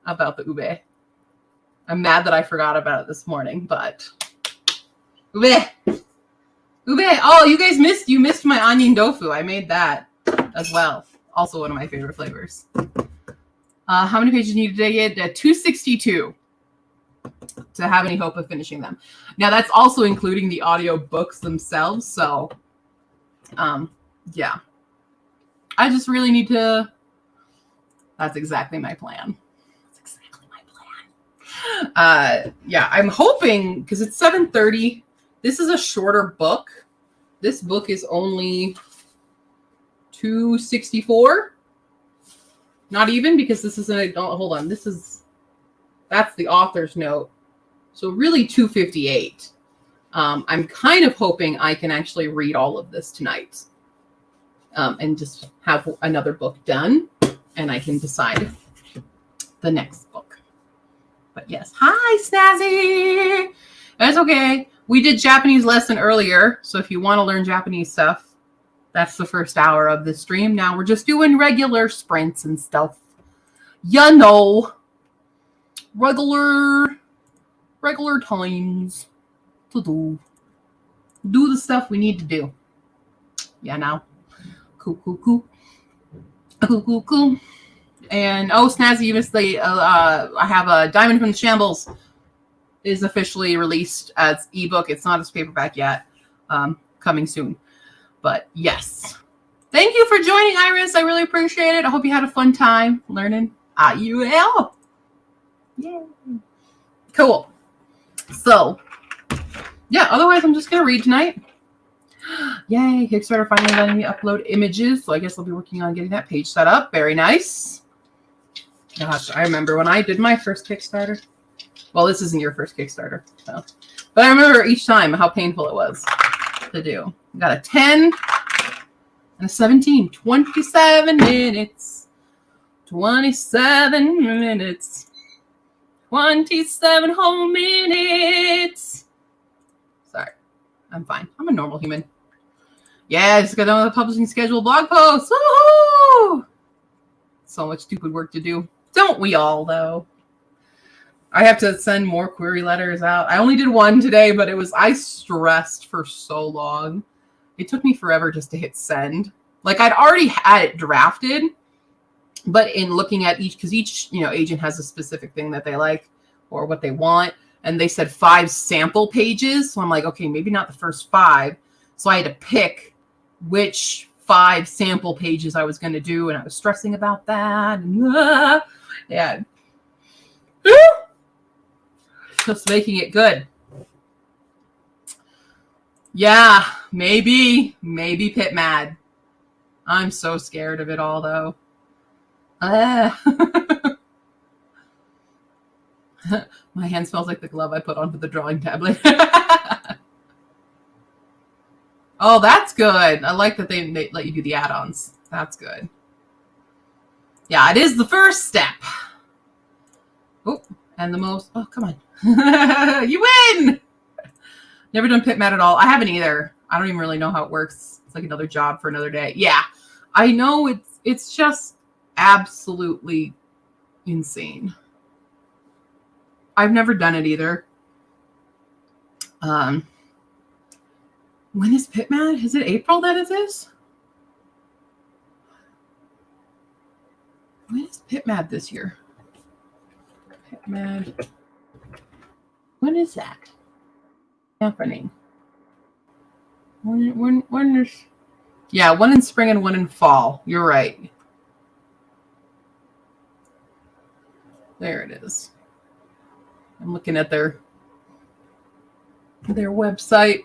about the ube. I'm mad that I forgot about it this morning, but ube. Oh, you guys missed my onion tofu. I made that as well. Also one of my favorite flavors. How many pages do you need to get? 262 to have any hope of finishing them. Now that's also including the audio books themselves. So, yeah, I just really need to. That's exactly my plan. Yeah, I'm hoping because it's 7:30. This is a shorter book. This book is only 264. Not even because this is hold on. That's the author's note. So really 258. I'm kind of hoping I can actually read all of this tonight. And just have another book done and I can decide the next book. But yes, hi Snazzy. That's okay. We did Japanese lesson earlier. So if you want to learn Japanese stuff, that's the first hour of the stream. Now we're just doing regular sprints and stuff. You know, regular times to do the stuff we need to do. Yeah, now. Cool. And Snazzy, you missed the. I have a Diamond from the Shambles is officially released as ebook. It's not as paperback yet. Coming soon. But yes, thank you for joining, Iris. I really appreciate it. I hope you had a fun time learning IUL. Yeah. Cool. So, yeah. Otherwise, I'm just gonna read tonight. Yay! Kickstarter finally letting me upload images, so I guess I'll be working on getting that page set up. Very nice. Gosh, I remember when I did my first Kickstarter. Well, this isn't your first Kickstarter, so. But I remember each time how painful it was to do. Got a 10 and a 17. 27 minutes. 27 minutes. 27 whole minutes. Sorry. I'm fine. I'm a normal human. Yeah, I just got done with the publishing schedule blog post. Woohoo! So much stupid work to do. Don't we all, though? I have to send more query letters out. I only did one today, but I stressed for so long. It took me forever just to hit send. Like I'd already had it drafted, but in looking at each, because each, agent has a specific thing that they like or what they want. And they said 5 sample pages. So I'm like, okay, maybe not the first 5. So I had to pick which 5 sample pages I was going to do. And I was stressing about that. And, yeah. Just making it good. Yeah, maybe Pit Mad. I'm so scared of it all, though. My hand smells like the glove I put on for the drawing tablet. Oh, that's good. I like that they let you do the add-ons. That's good. Yeah, it is the first step. Oh, and the most... Oh, come on. You win! Never done Pit Mad at all. I haven't either. I don't even really know how it works. It's like another job for another day. Yeah, I know it's just absolutely insane. I've never done it either. When is Pit Mad? Is it April that it is? When is Pit Mad this year? Pit Mad. When is that happening? When is... Yeah, one in spring and one in fall. You're right. There it is. I'm looking at their website.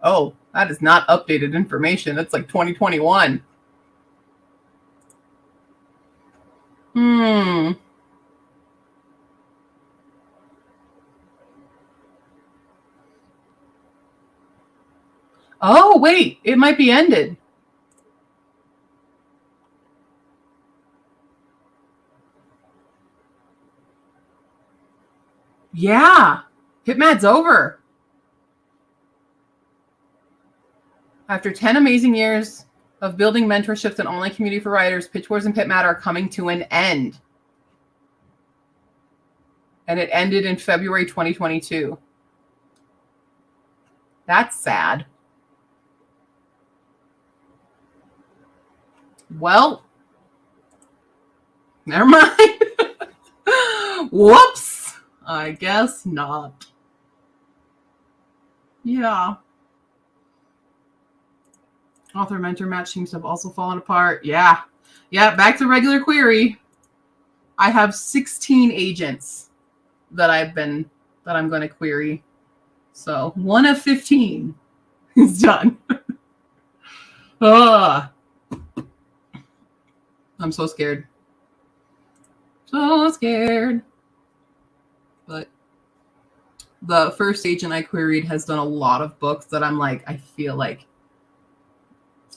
Oh, that is not updated information. That's like 2021. Oh, wait. It might be ended. Yeah. Pit Mad's over. After 10 amazing years of building mentorships and online community for writers, Pitch Wars and Pit Mad are coming to an end. And it ended in February 2022. That's sad. Well, never mind. Whoops. I guess not. Yeah. Author mentor match seems to have also fallen apart. Yeah. Yeah, back to regular query. I have 16 agents that I'm going to query. So 1 of 15 is done. I'm so scared. So scared. But the first agent I queried has done a lot of books that I'm like, I feel like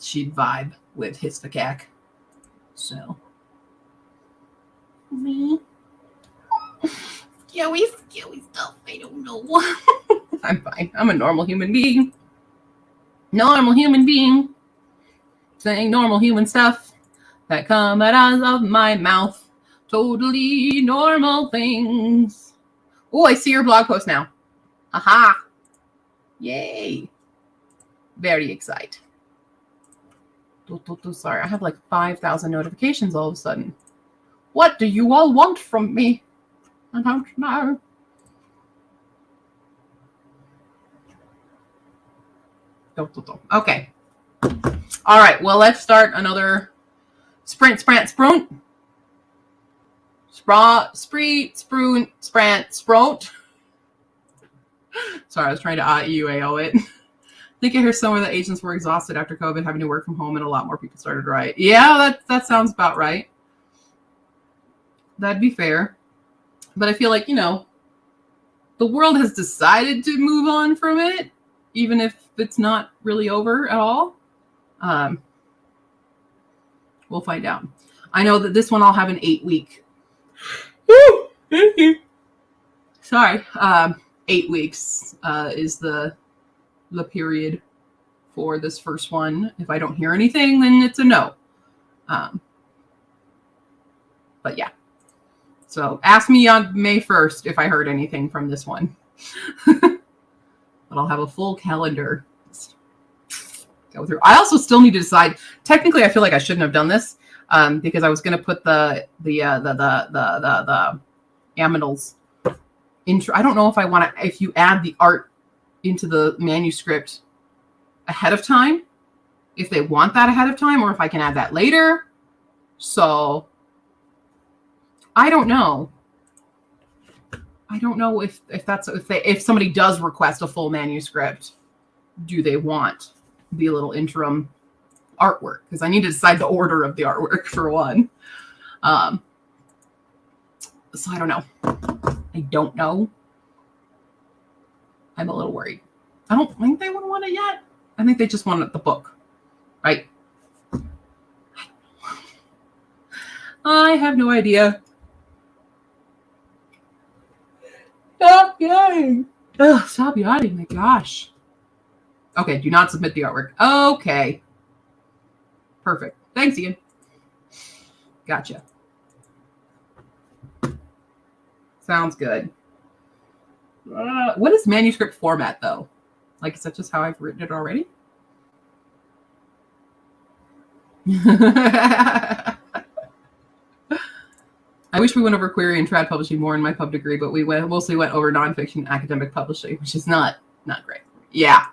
she'd vibe with Hispacak. So. Me? Scary stuff. I don't know. I'm fine. I'm a normal human being. Normal human being. Saying normal human stuff that come out of my mouth. Totally normal things. Oh, I see your blog post now. Aha. Yay. Very excited. Sorry, I have like 5,000 notifications all of a sudden. What do you all want from me? I don't know. Okay. All right. Well, let's start another sprint. Sorry, I was trying to IUAO it. I think I hear somewhere that agents were exhausted after COVID, having to work from home, and a lot more people started to write. Yeah, that sounds about right. That'd be fair. But I feel like, the world has decided to move on from it, even if it's not really over at all. We'll find out. I know that this one I'll have an 8-week. Woo! Sorry. 8 weeks is the period for this first one. If I don't hear anything, then it's a no. But yeah. So ask me on May 1st if I heard anything from this one. But I'll have a full calendar. Go through. I also still need to decide. Technically, I feel like I shouldn't have done this because I was going to put the aminals intro. I don't know if I want to. If you add the art into the manuscript ahead of time, if they want that ahead of time, or if I can add that later. So I don't know. I don't know if somebody does request a full manuscript, do they want the little interim artwork? Because I need to decide the order of the artwork for one. So I don't know. I don't know. I'm a little worried. I don't think they would want it yet. I think they just want the book, right? I have no idea. Stop yawning. Ugh, stop yawning. My gosh. Okay, do not submit the artwork. Okay. Perfect. Thanks, Ian. Gotcha. Sounds good. What is manuscript format, though? Like, is that just how I've written it already? I wish we went over query and trad publishing more in my pub degree, but we mostly went over nonfiction academic publishing, which is not great. Yeah,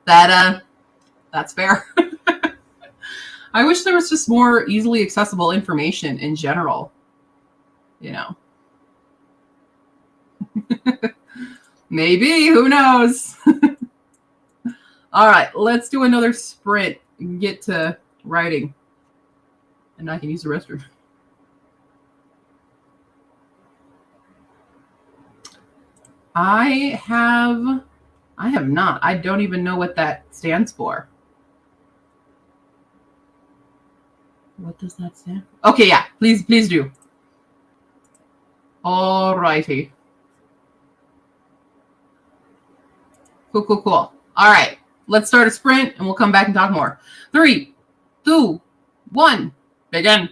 that's fair. I wish there was just more easily accessible information in general. You know, maybe, who knows? All right, let's do another sprint and get to writing, and I can use the restroom. I have not. I don't even know what that stands for. What does that stand for? Okay, yeah. Please do. All righty. Cool. All right. Let's start a sprint and we'll come back and talk more. 3, 2, 1. Begin.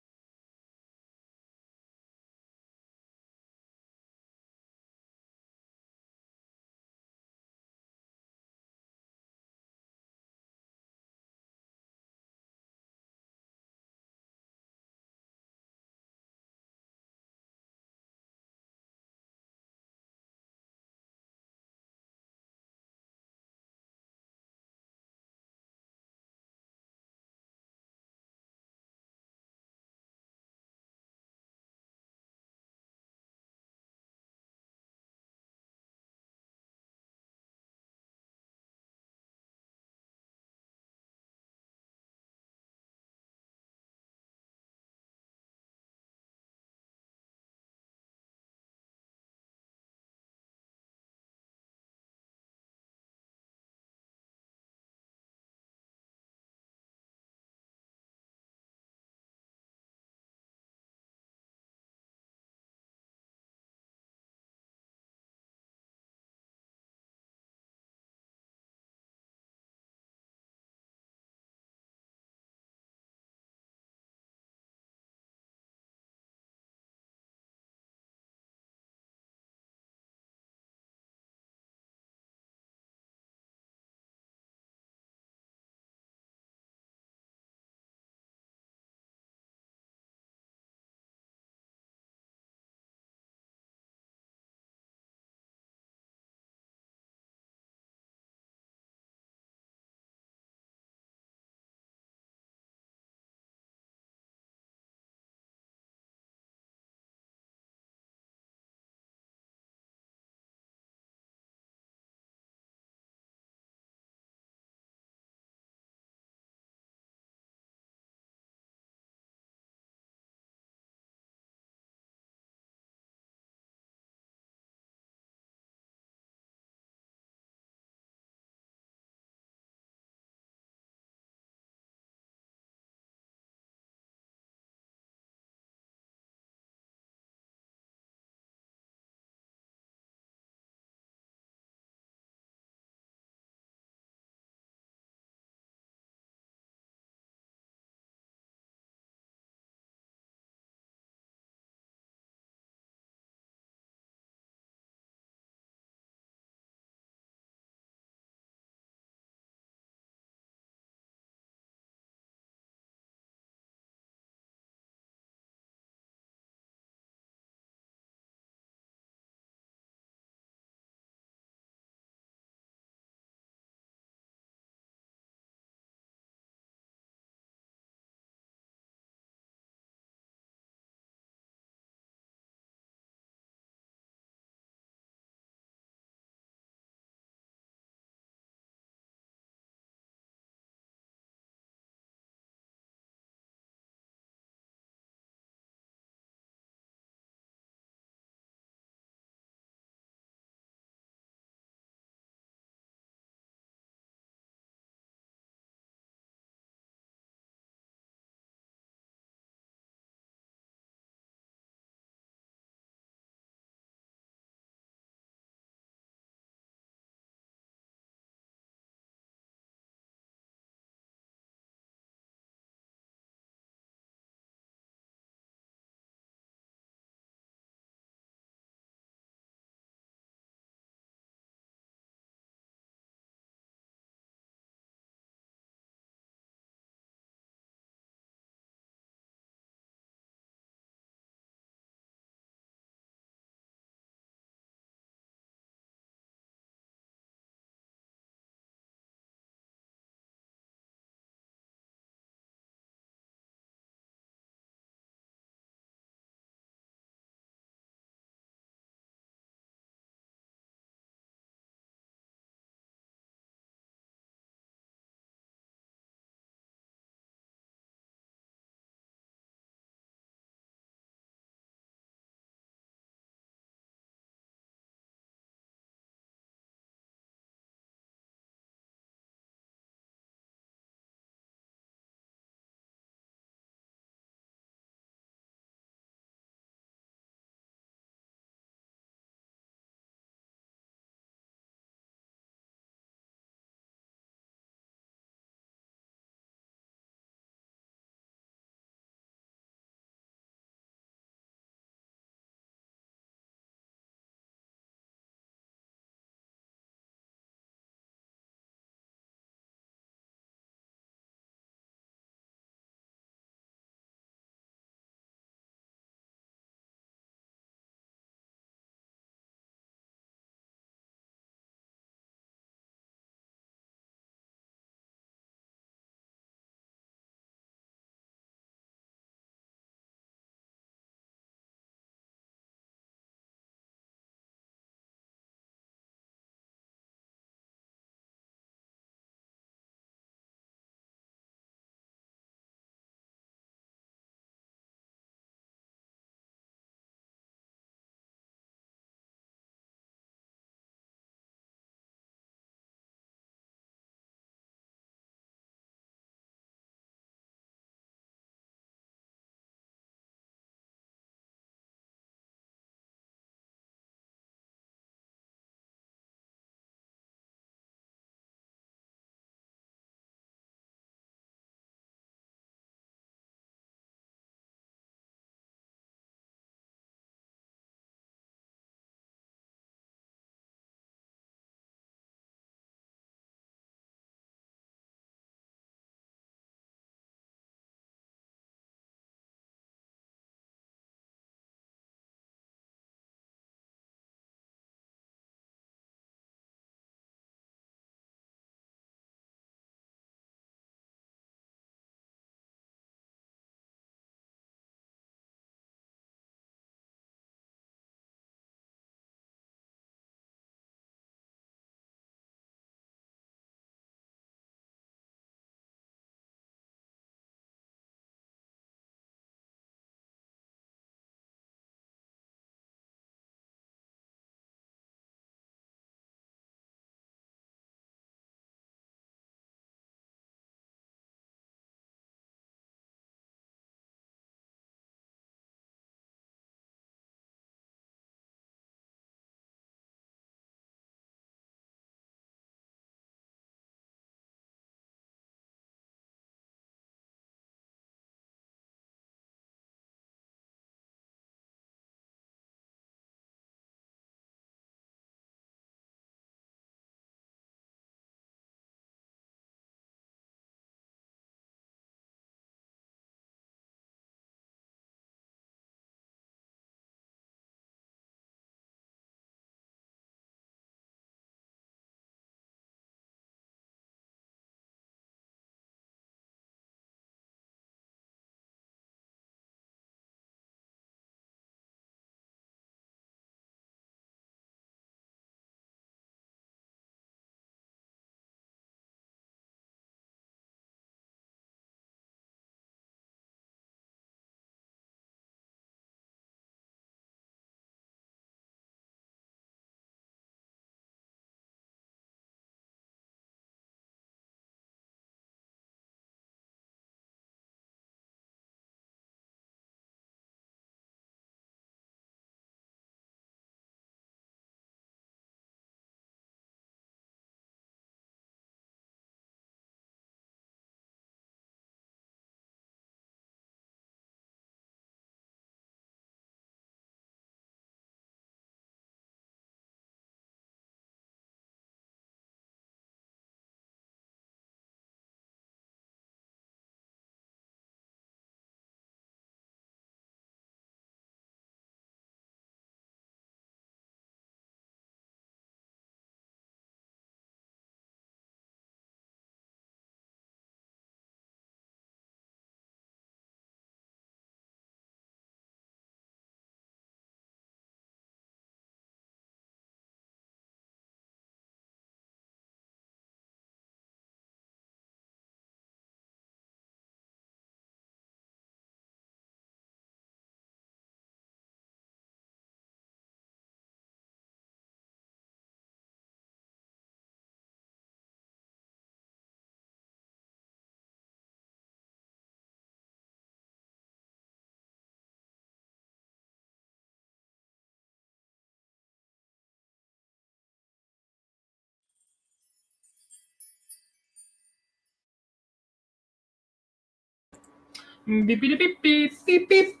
Beep, beep, beep, beep, beep, beep.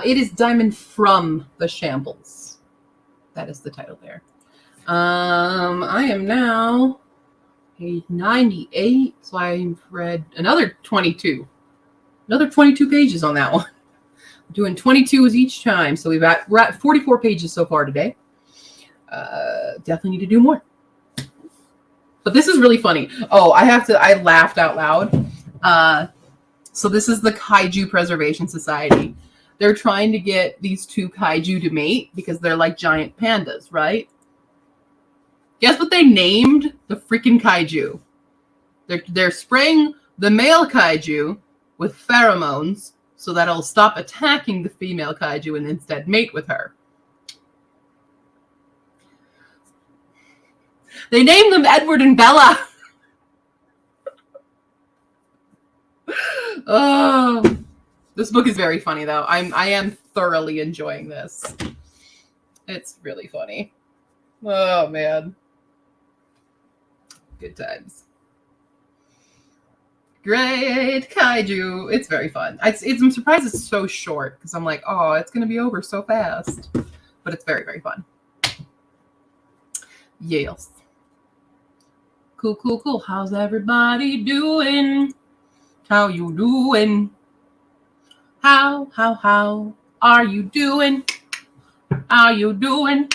It is Diamond from the Shambles. That is the title there. I am now page 98, so I've read another 22. Another 22 pages on that one. I'm doing 22 each time, so we're at 44 pages so far today. Definitely need to do more. But this is really funny. Oh, I laughed out loud. So this is the Kaiju Preservation Society. They're trying to get these two kaiju to mate because they're like giant pandas, right? Guess what they named the freaking kaiju? They're spraying the male kaiju with pheromones so that it'll stop attacking the female kaiju and instead mate with her. They named them Edward and Bella. Oh, this book is very funny though. I am thoroughly enjoying this. It's really funny. Oh man. Good times. Great kaiju. It's very fun. I'm surprised it's so short because I'm like, oh, it's gonna be over so fast. But it's very, very fun. Yes. Cool, cool, cool. How's everybody doing? How you doing? How are you doing? How you doing?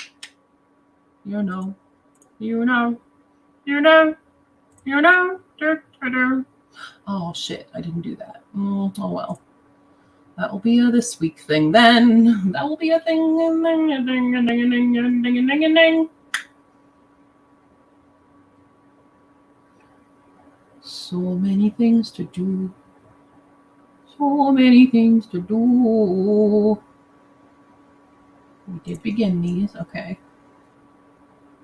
You know. Oh shit, I didn't do that. Oh well. That will be a this week thing then. That will be a thing. So many things to do. So many things to do. We did begin these. Okay.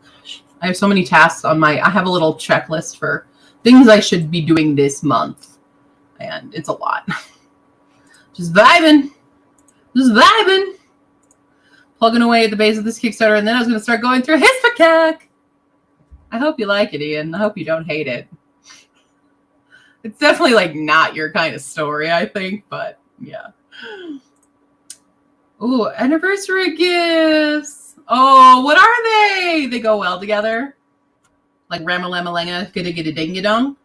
Gosh, I have so many tasks on I have a little checklist for things I should be doing this month. And it's a lot. Just vibing. Plugging away at the base of this Kickstarter, and then I was going to start going through Hispacak. I hope you like it, Ian. I hope you don't hate it. It's definitely like not your kind of story, I think, but yeah. Ooh, anniversary gifts. Oh, what are they? They go well together. Like Ramalamalenga, Gidda Ding Dong.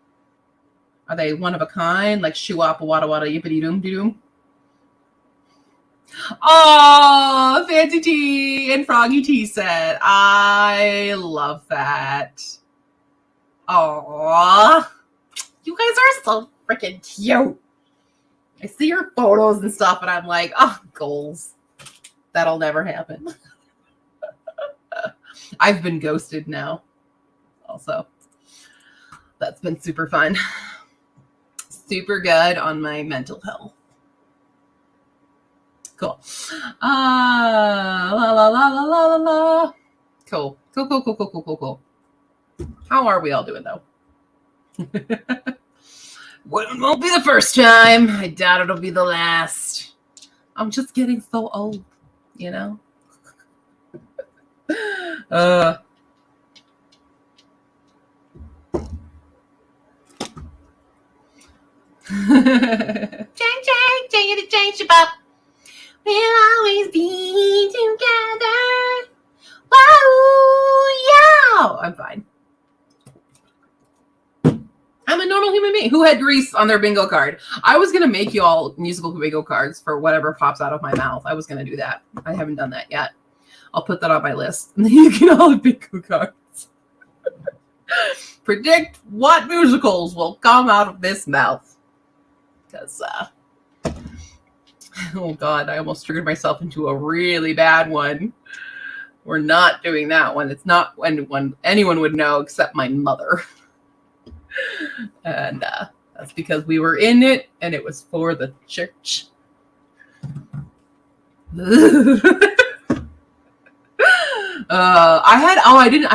Are they one of a kind? Like Shuapa Wada Wada Yippity Doom Doom? Oh, Fancy Tea and Froggy Tea set. I love that. Oh, you guys are so freaking cute. I see your photos and stuff, and I'm like, oh, goals. That'll never happen. I've been ghosted now. Also, that's been super fun. Super good on my mental health. Cool. La la la la la la la. Cool. How are we all doing though? Won't be the first time. I doubt it'll be the last. I'm just getting so old, you know? Change your pop. We'll always be together. Whoa, yeah. I'm fine. I'm a normal human being who had grease on their bingo card. I was going to make you all musical bingo cards for whatever pops out of my mouth. I was going to do that. I haven't done that yet. I'll put that on my list. And then you can all have bingo cards. Predict what musicals will come out of this mouth. Because, oh God, I almost triggered myself into a really bad one. We're not doing that one. It's not when anyone would know except my mother. And that's because we were in it and it was for the church. I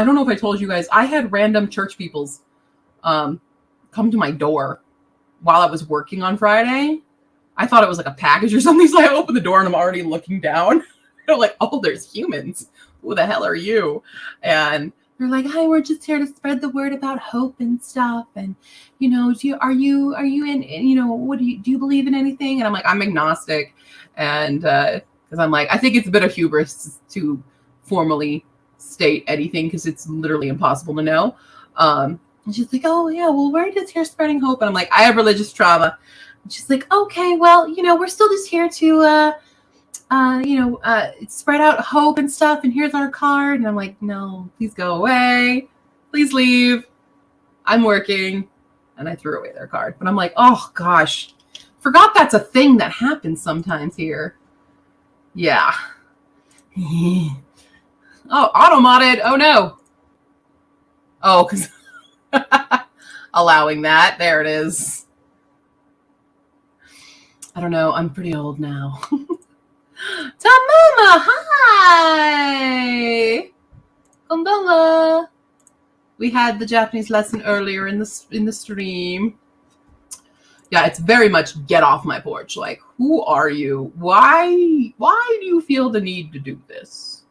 don't know if I told you guys, I had random church peoples come to my door while I was working on Friday. I thought it was like a package or something, so I opened the door and I'm already looking down. I'm like, oh, there's humans. Who the hell are you? And They're like, "Hi, we're just here to spread the word about hope and stuff. And are you in? What do you believe in anything?" And I'm like, "I'm agnostic," and because I'm like, I think it's a bit of hubris to formally state anything because it's literally impossible to know. And she's like, "Oh yeah, well, we're just here spreading hope." And I'm like, "I have religious trauma." And she's like, "Okay, well, we're still just here to spread out hope and stuff. And here's our card." And I'm like, "No, please go away. Please leave. I'm working." And I threw away their card. But I'm like, oh gosh, forgot that's a thing that happens sometimes here. Yeah. Oh, auto-modded. Oh no. Oh, because allowing that. There it is. I don't know. I'm pretty old now. Tamama, hi. Kondola. We had the Japanese lesson earlier in the stream. Yeah, it's very much get off my porch. Like, who are you? Why do you feel the need to do this?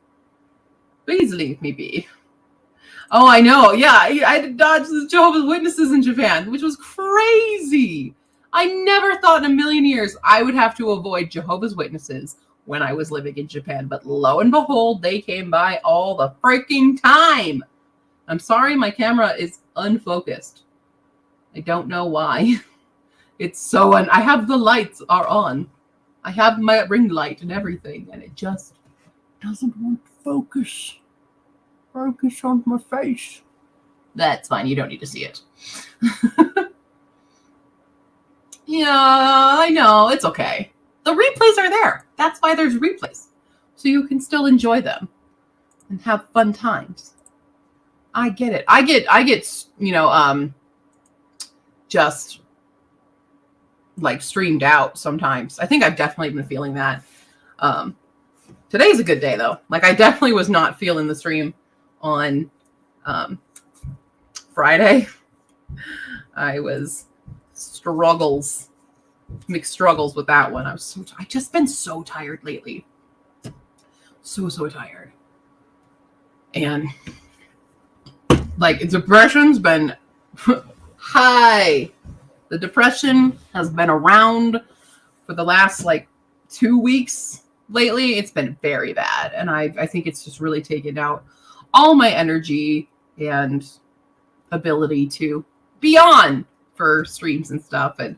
Please leave me be. Oh, I know. Yeah, I dodged the Jehovah's Witnesses in Japan, which was crazy. I never thought in a million years I would have to avoid Jehovah's Witnesses when I was living in Japan. But lo and behold, they came by all the freaking time. I'm sorry, my camera is unfocused. I don't know why. It's so, I have the lights are on. I have my ring light and everything, and it just doesn't want to focus. Focus on my face. That's fine. You don't need to see it. Yeah, I know. It's okay. The replays are there. That's why there's replays. So you can still enjoy them and have fun times. I get it. I get, just like streamed out sometimes. I think I've definitely been feeling that. Today's a good day though. Like I definitely was not feeling the stream on Friday. I was mixed struggles with that one. I just been so tired lately. So tired. And like depression's been high. The depression has been around for the last like 2 weeks lately. It's been very bad. And I think it's just really taken out all my energy and ability to be on for streams and stuff and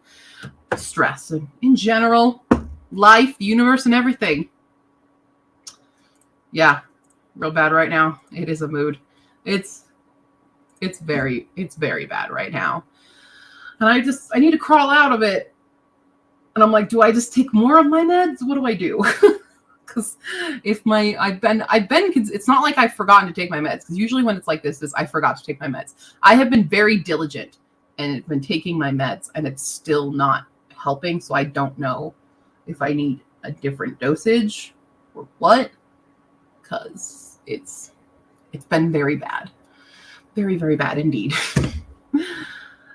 stress and in general, life, the universe, and everything. Yeah, real bad right now. It is a mood. It's very bad right now. And I need to crawl out of it. And I'm like, do I just take more of my meds? What do I do? Because if it's not like I've forgotten to take my meds. Because usually when it's like this, I forgot to take my meds. I have been very diligent and been taking my meds, and it's still not helping. So I don't know if I need a different dosage or what. Because it's been very bad. Very, very bad indeed.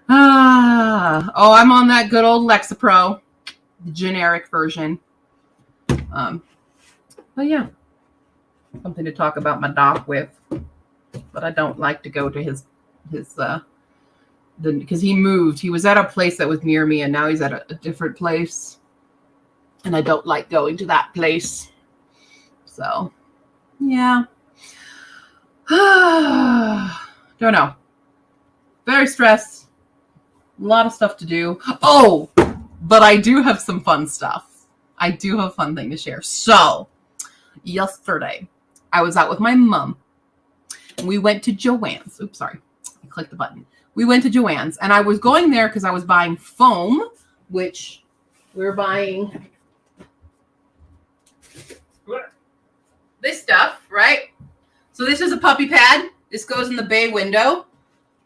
I'm on that good old Lexapro, the generic version. But yeah, something to talk about my doc with. But I don't like to go to his because he moved. He was at a place that was near me, and now he's at a different place. And I don't like going to that place. So, yeah. Don't know. Very stressed. A lot of stuff to do. Oh, but I do have some fun stuff. I do have a fun thing to share. So, yesterday, I was out with my mom. We went to Joann's. Oops, sorry. I clicked the button. We went to Joann's, and I was going there because I was buying foam, which we're buying this stuff, right? So this is a puppy pad. This goes in the bay window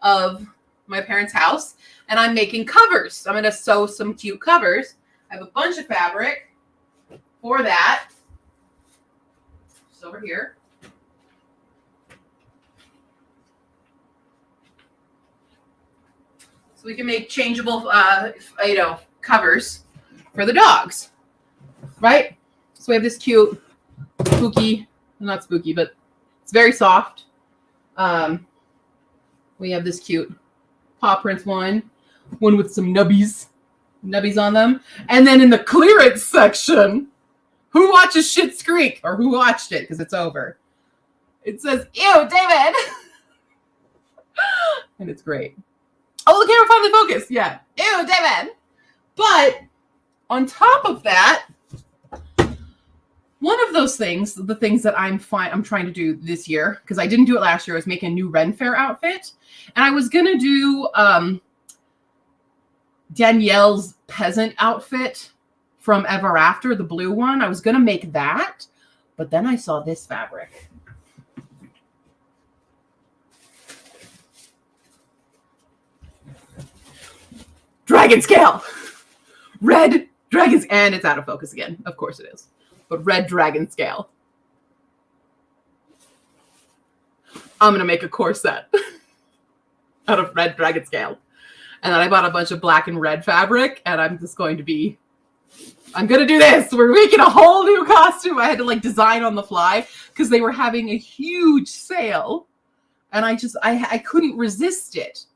of my parents' house, and I'm making covers. I'm going to sew some cute covers. I have a bunch of fabric for that. Just over here. So we can make changeable, covers for the dogs, right? So we have this cute, spooky, not spooky, but it's very soft We have this cute paw prints one with some nubbies on them. And then in the clearance section, who watches Schitt's Creek? Or who watched it, because it's over. It says, ew, David! And it's great. Oh, the camera finally focused. Yeah. Ew, David! But on top of that, one of those things, the things that I'm trying to do this year, because I didn't do it last year, was make a new Ren Fair outfit. And I was going to do Danielle's peasant outfit from Ever After, the blue one. I was going to make that, but then I saw this fabric. Dragon scale! Red dragons, and it's out of focus again. Of course it is. But red dragon scale. I'm going to make a corset out of red dragon scale. And then I bought a bunch of black and red fabric, and I'm just going to do this. We're making a whole new costume. I had to like design on the fly because they were having a huge sale. And I couldn't resist it.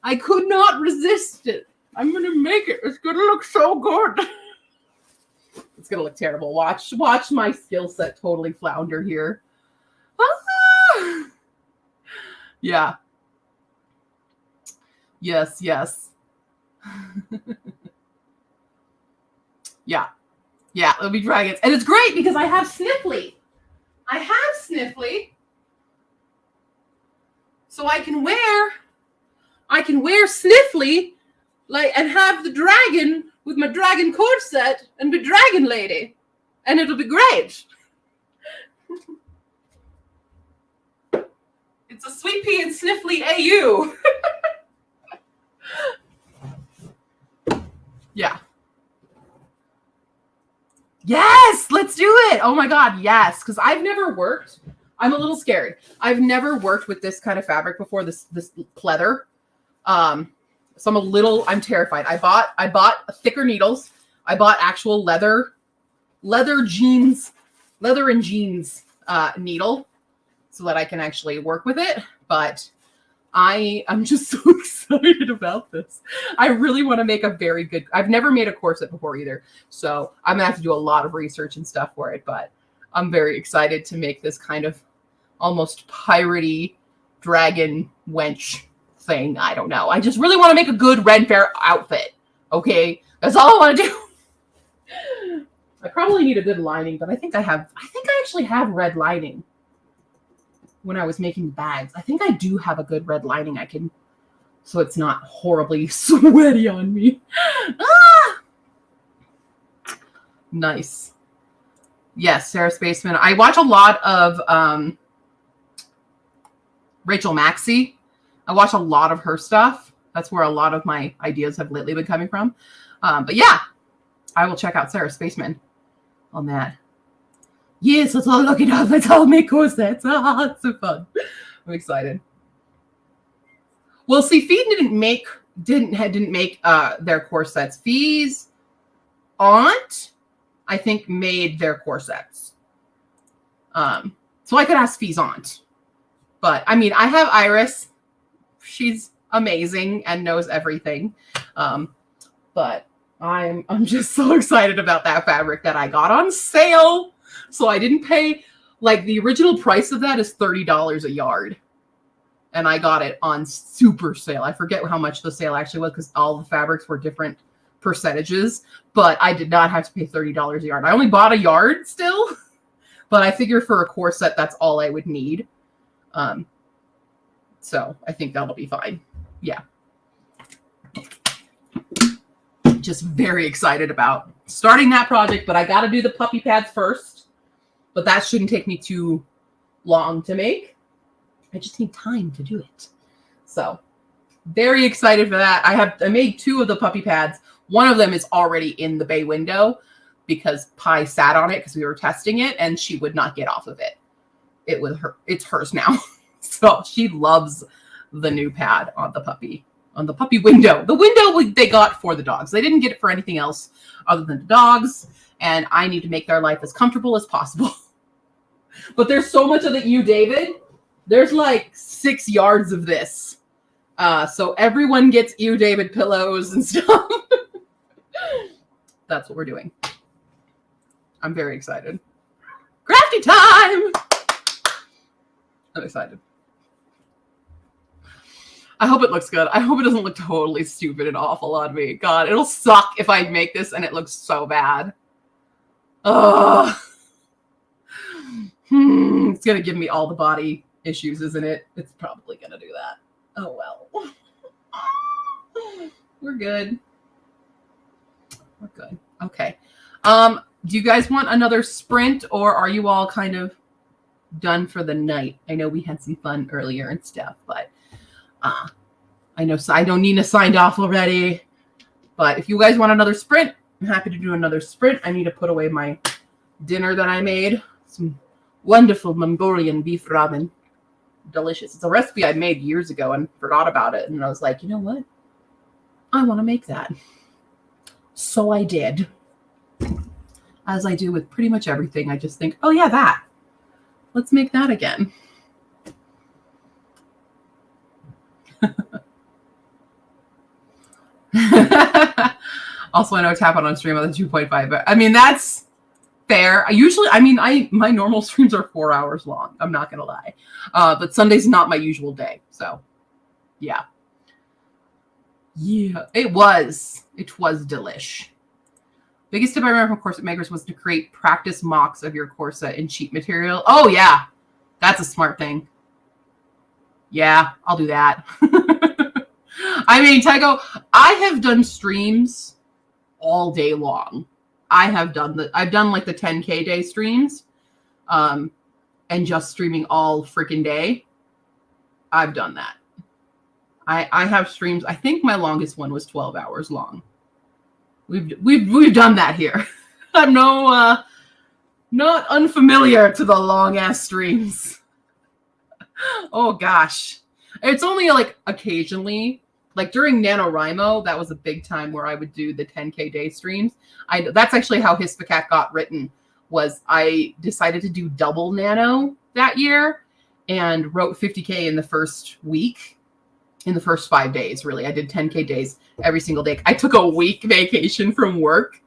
I could not resist it. I'm going to make it. It's going to look so good. It's going to look terrible. Watch my skill set totally flounder here. Ah! Yeah. Yes. Yeah, it'll be dragons. And it's great because I have Sniffly. So I can wear Sniffly and have the dragon with my dragon corset and be dragon lady. And it'll be great. It's a Sweet Pea and Sniffly AU. Yeah. Yes, let's do it. Oh my God, yes. Because I've never worked. I'm a little scared. I've never worked with this kind of fabric before, this pleather. So I'm terrified. I bought thicker needles. I bought actual leather and jeans needle so that I can actually work with it. But I'm just so excited about this. I really want to make I've never made a corset before either. So I'm going to have to do a lot of research and stuff for it. But I'm very excited to make this kind of almost piratey dragon wench thing. I don't know. I just really want to make a good Ren Fair outfit. Okay. That's all I want to do. I probably need a good lining, but I think I actually have red lining. When I was making bags, I think I do have a good red lining. So it's not horribly sweaty on me. Ah! Nice. Yes, Sarah Spaceman. I watch a lot of Rachel Maxey. I watch a lot of her stuff. That's where a lot of my ideas have lately been coming from. But yeah, I will check out Sarah Spaceman on that. Yes, let's all look it up. Let's all make corsets. Ah, it's so fun. I'm excited. Well, see, Fee didn't make their corsets. Fee's aunt, I think, made their corsets. So I could ask Fee's aunt. But I mean, I have Iris. She's amazing and knows everything. But I'm just so excited about that fabric that I got on sale. So I didn't pay, like, the original price of that is $30 a yard. And I got it on super sale. I forget how much the sale actually was because all the fabrics were different percentages. But I did not have to pay $30 a yard. I only bought a yard still. But I figure for a corset, that's all I would need. So I think that'll be fine. Yeah. Just very excited about starting that project. But I got to do the puppy pads first. But that shouldn't take me too long to make. I just need time to do it. So very excited for that. I made 2 of the puppy pads. One of them is already in the bay window because Pi sat on it because we were testing it and she would not get off of it. It's hers now. So she loves the new pad on the puppy window. The window they got for the dogs. They didn't get it for anything else other than the dogs. And I need to make their life as comfortable as possible. But there's so much of it, you, David, There's like 6 yards of this. So everyone gets you, David, pillows and stuff. That's what we're doing. I'm very excited. Crafty time! I'm excited. I hope it looks good. I hope it doesn't look totally stupid and awful on me. God, it'll suck if I make this and it looks so bad. Ugh. It's going to give me all the body issues, isn't it? It's probably going to do that. Oh, well. We're good. We're good. Okay. Do you guys want another sprint, or are you all kind of done for the night? I know we had some fun earlier and stuff, but I know I know Nina signed off already. But if you guys want another sprint, I'm happy to do another sprint. I need to put away my dinner that I made. Some wonderful Mongolian beef ramen. Delicious. It's a recipe I made years ago and forgot about it. And I was like, you know what? I want to make that. So I did. As I do with pretty much everything, I just think, oh yeah, that. Let's make that again. Also, I know tap out on stream on the 2.5, but I mean, that's fair. My normal streams are 4 hours long. I'm not going to lie. But Sunday's not my usual day. So yeah. Yeah, it was delish. Biggest tip I remember from Corset Makers was to create practice mocks of your corset in cheap material. Oh, yeah. That's a smart thing. Yeah, I'll do that. I mean, Tycho, I have done streams all day long. I've done like the 10K day streams, and just streaming all freaking day. I've done that. I have streams. I think my longest one was 12 hours long. We've done that here. I'm not unfamiliar to the long ass streams. Oh gosh. It's only like occasionally, like during NaNoWriMo, that was a big time where I would do the 10K day streams. That's actually how Hisphacat got written, was I decided to do double nano that year and wrote 50K in the first week. In the first 5 days, really. I did 10K days every single day. I took a week vacation from work,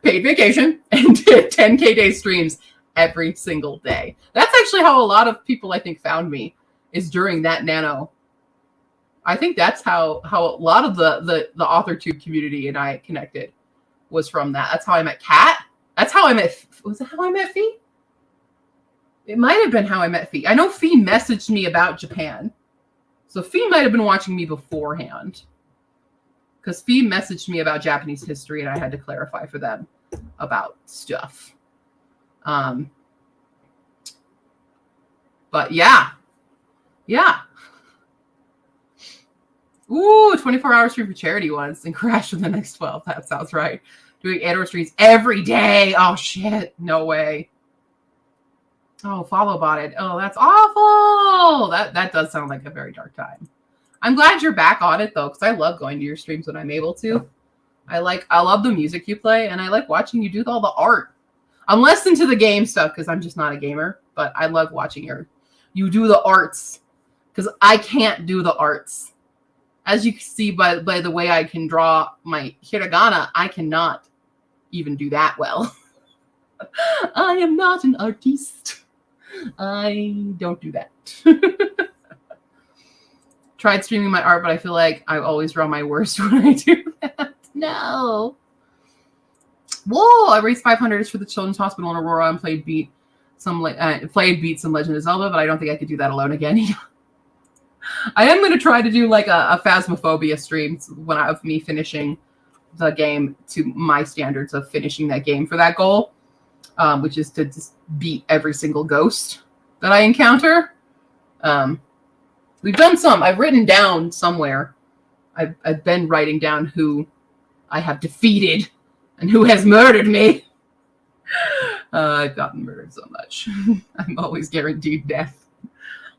paid vacation, and did 10K day streams every single day. That's actually how a lot of people, I think, found me, is during that nano. I think that's how a lot of the AuthorTube community and I connected, was from that. That's how I met Kat. That's how I met, was it how I met Fee? It might have been how I met Fee. I know Fee messaged me about Japan. So Fee might have been watching me beforehand, because Fee messaged me about Japanese history and I had to clarify for them about stuff. But yeah. Ooh, 24-hour stream for charity once and crash for the next 12. That sounds right. Doing 8-hour streams every day. Oh shit, no way. Oh, follow botted. Oh, that's awful. That does sound like a very dark time. I'm glad you're back on it though, because I love going to your streams when I'm able to. I love the music you play, and I like watching you do all the art. I'm less into the game stuff because I'm just not a gamer, but I love watching you do the arts, because I can't do the arts. As you can see by the way I can draw my hiragana, I cannot even do that well. I am not an artist. I don't do that. Tried streaming my art, but I feel like I always draw my worst when I do that. No. Whoa! I raised 500 for the Children's Hospital in Aurora and played beat some Legend of Zelda, but I don't think I could do that alone again. I am going to try to do like a Phasmophobia stream of me finishing the game to my standards of finishing that game for that goal. Which is to just beat every single ghost that I encounter. We've done some. I've written down somewhere. I've been writing down who I have defeated and who has murdered me. I've gotten murdered so much. I'm always guaranteed death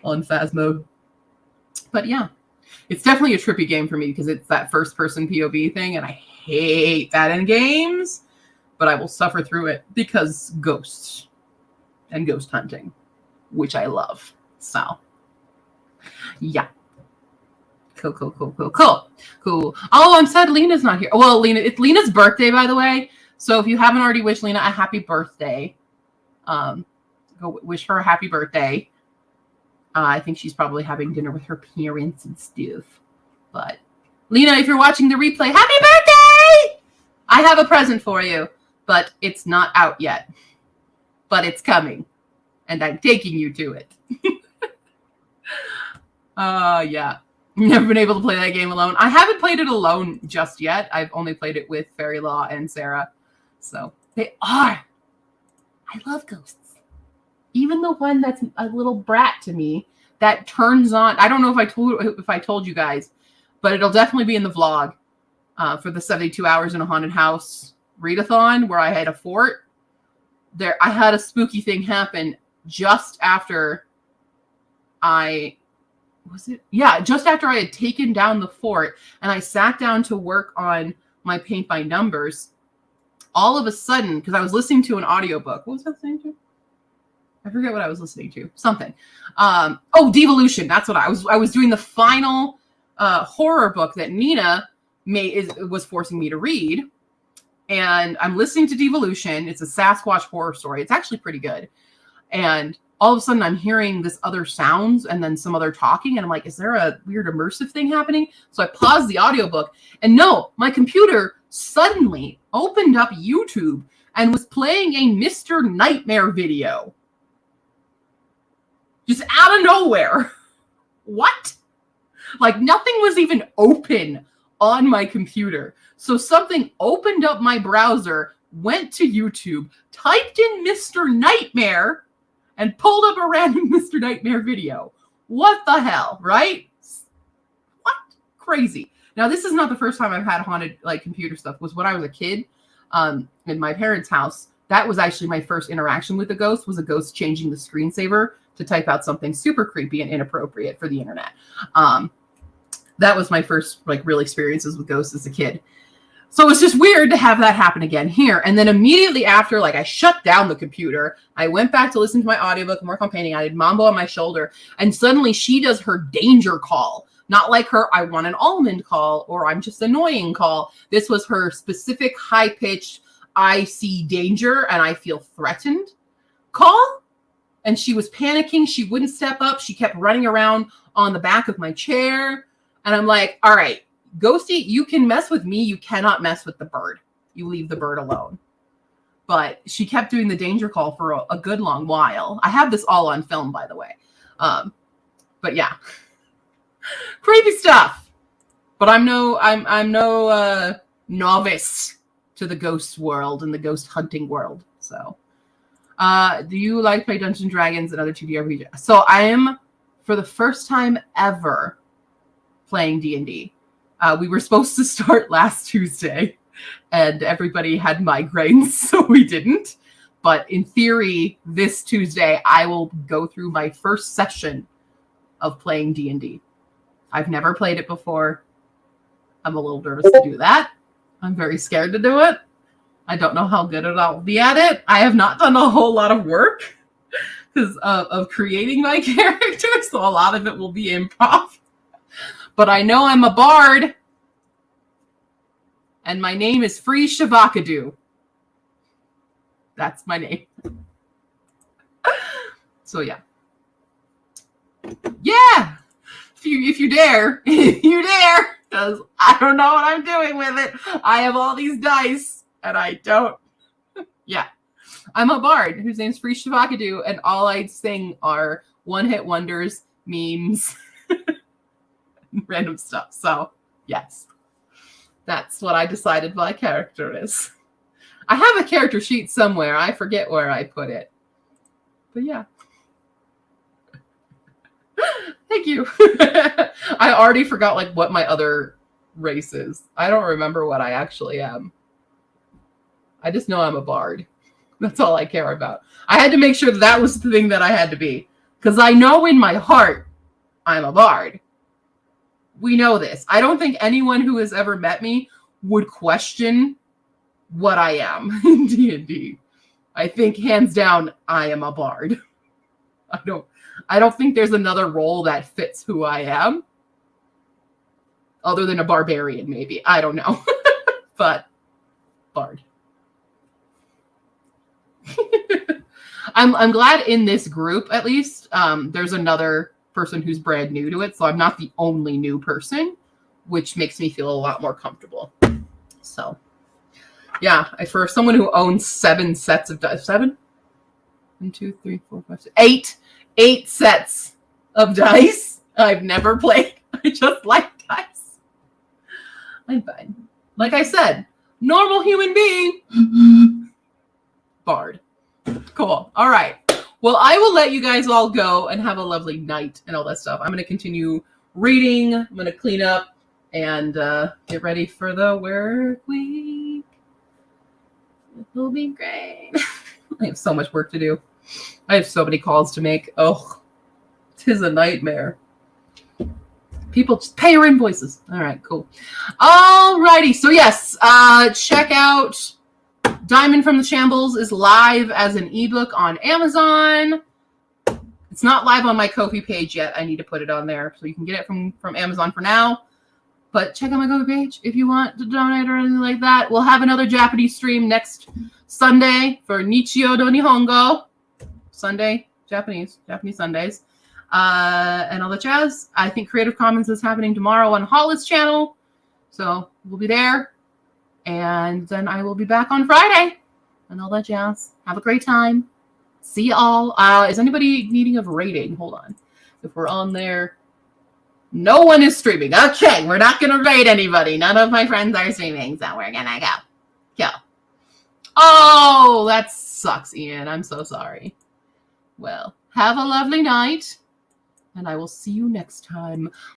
on Phasmo. But yeah, it's definitely a trippy game for me because it's that first-person POV thing, and I hate that in games. But I will suffer through it because ghosts and ghost hunting, which I love. So, Yeah. Cool. Oh, I'm sad Lena's not here. Well, Lena, it's Lena's birthday, by the way. So if you haven't already wished Lena a happy birthday, go wish her a happy birthday. I think she's probably having dinner with her parents and stuff. But Lena, if you're watching the replay, happy birthday! I have a present for you, but it's not out yet. But it's coming, and I'm taking you to it. Yeah. Never been able to play that game alone. I haven't played it alone just yet. I've only played it with Fairy Law and Sarah. So they are. I love ghosts. Even the one that's a little brat to me that turns on. I don't know if I told you guys, but it'll definitely be in the vlog for the 72 hours in a haunted house readathon where I had a fort. I had a spooky thing happen just after just after I had taken down the fort and I sat down to work on my paint by numbers. All of a sudden, because I was listening to an audiobook. What was I listening to? I forget what I was listening to. Something. Devolution. That's what I was doing the final horror book that Nina was forcing me to read. And I'm listening to Devolution. It's a Sasquatch horror story. It's actually pretty good. And all of a sudden I'm hearing this other sounds and then some other talking. And I'm like, is there a weird immersive thing happening? So I paused the audiobook and no, my computer suddenly opened up YouTube and was playing a Mr. Nightmare video. Just out of nowhere. What? Like nothing was even open on my computer. So something opened up my browser, went to YouTube, typed in Mr. Nightmare, and pulled up a random Mr. Nightmare video. What the hell, right? What? Crazy. Now, this is not the first time I've had haunted computer stuff. It was when I was a kid in my parents' house. That was actually my first interaction with a ghost, was a ghost changing the screensaver to type out something super creepy and inappropriate for the internet. That was my first real experiences with ghosts as a kid. So it's just weird to have that happen again here. And then immediately after, I shut down the computer, I went back to listen to my audiobook and work on painting. I had Mambo on my shoulder, and suddenly she does her danger call. Not like her I want an almond call or I'm just annoying call. This was her specific high-pitched, I see danger and I feel threatened call. And she was panicking. She wouldn't step up. She kept running around on the back of my chair. And I'm like, all right, Ghosty, you can mess with me. You cannot mess with the bird. You leave the bird alone. But she kept doing the danger call for a good long while. I have this all on film, by the way. But yeah, creepy stuff. But I'm no novice to the ghost world and the ghost hunting world. So, do you like play Dungeons and Dragons and other 2D RPGs? So I am, for the first time ever, playing D&D. We were supposed to start last Tuesday, and everybody had migraines, so we didn't. But in theory, this Tuesday, I will go through my first session of playing D&D. I've never played it before. I'm a little nervous to do that. I'm very scared to do it. I don't know how good I'll be at it. I have not done a whole lot of work because of creating my character, so a lot of it will be improv. But I know I'm a bard, and my name is Free Shavakadu. That's my name. So yeah. Yeah! If you dare. You dare! Because I don't know what I'm doing with it. I have all these dice, and I don't. Yeah. I'm a bard whose name's Free Shavakadu, and all I sing are one-hit wonders, memes, random stuff. So, yes. That's what I decided my character is. I have a character sheet somewhere. I forget where I put it. But yeah. Thank you. I already forgot what my other race is. I don't remember what I actually am. I just know I'm a bard. That's all I care about. I had to make sure that was the thing that I had to be. Because I know in my heart I'm a bard. We know this. I don't think anyone who has ever met me would question what I am in D&D. I think hands down, I am a bard. I don't think there's another role that fits who I am. Other than a barbarian, maybe. I don't know. But bard. I'm glad in this group, at least, there's another person who's brand new to it. So I'm not the only new person, which makes me feel a lot more comfortable. So, yeah, for someone who owns 7 sets of dice, 7? 1, 2, 3, 4, 5, 6, 8 sets of dice. I've never played. I just like dice. I'm fine. Like I said, normal human being. Bard. Cool. All right. Well, I will let you guys all go and have a lovely night and all that stuff. I'm going to continue reading. I'm going to clean up and get ready for the work week. It will be great. I have so much work to do. I have so many calls to make. Oh, tis a nightmare. People just pay your invoices. All right, cool. All righty. So yes, check out Diamond from the Shambles is live as an ebook on Amazon. It's not live on my Ko-fi page yet. I need to put it on there so you can get it from Amazon for now. But check out my Ko-fi page if you want to donate or anything like that. We'll have another Japanese stream next Sunday for Nichio do Nihongo. Sunday, Japanese Sundays. And all the jazz. I think Creative Commons is happening tomorrow on Hollis channel. So we'll be there. And then I will be back on Friday. And all that jazz. Have a great time. See y'all. Is anybody needing a rating? Hold on. If we're on there. No one is streaming. Okay, we're not going to raid anybody. None of my friends are streaming. So we're going to go. Oh, that sucks, Ian. I'm so sorry. Well, have a lovely night. And I will see you next time.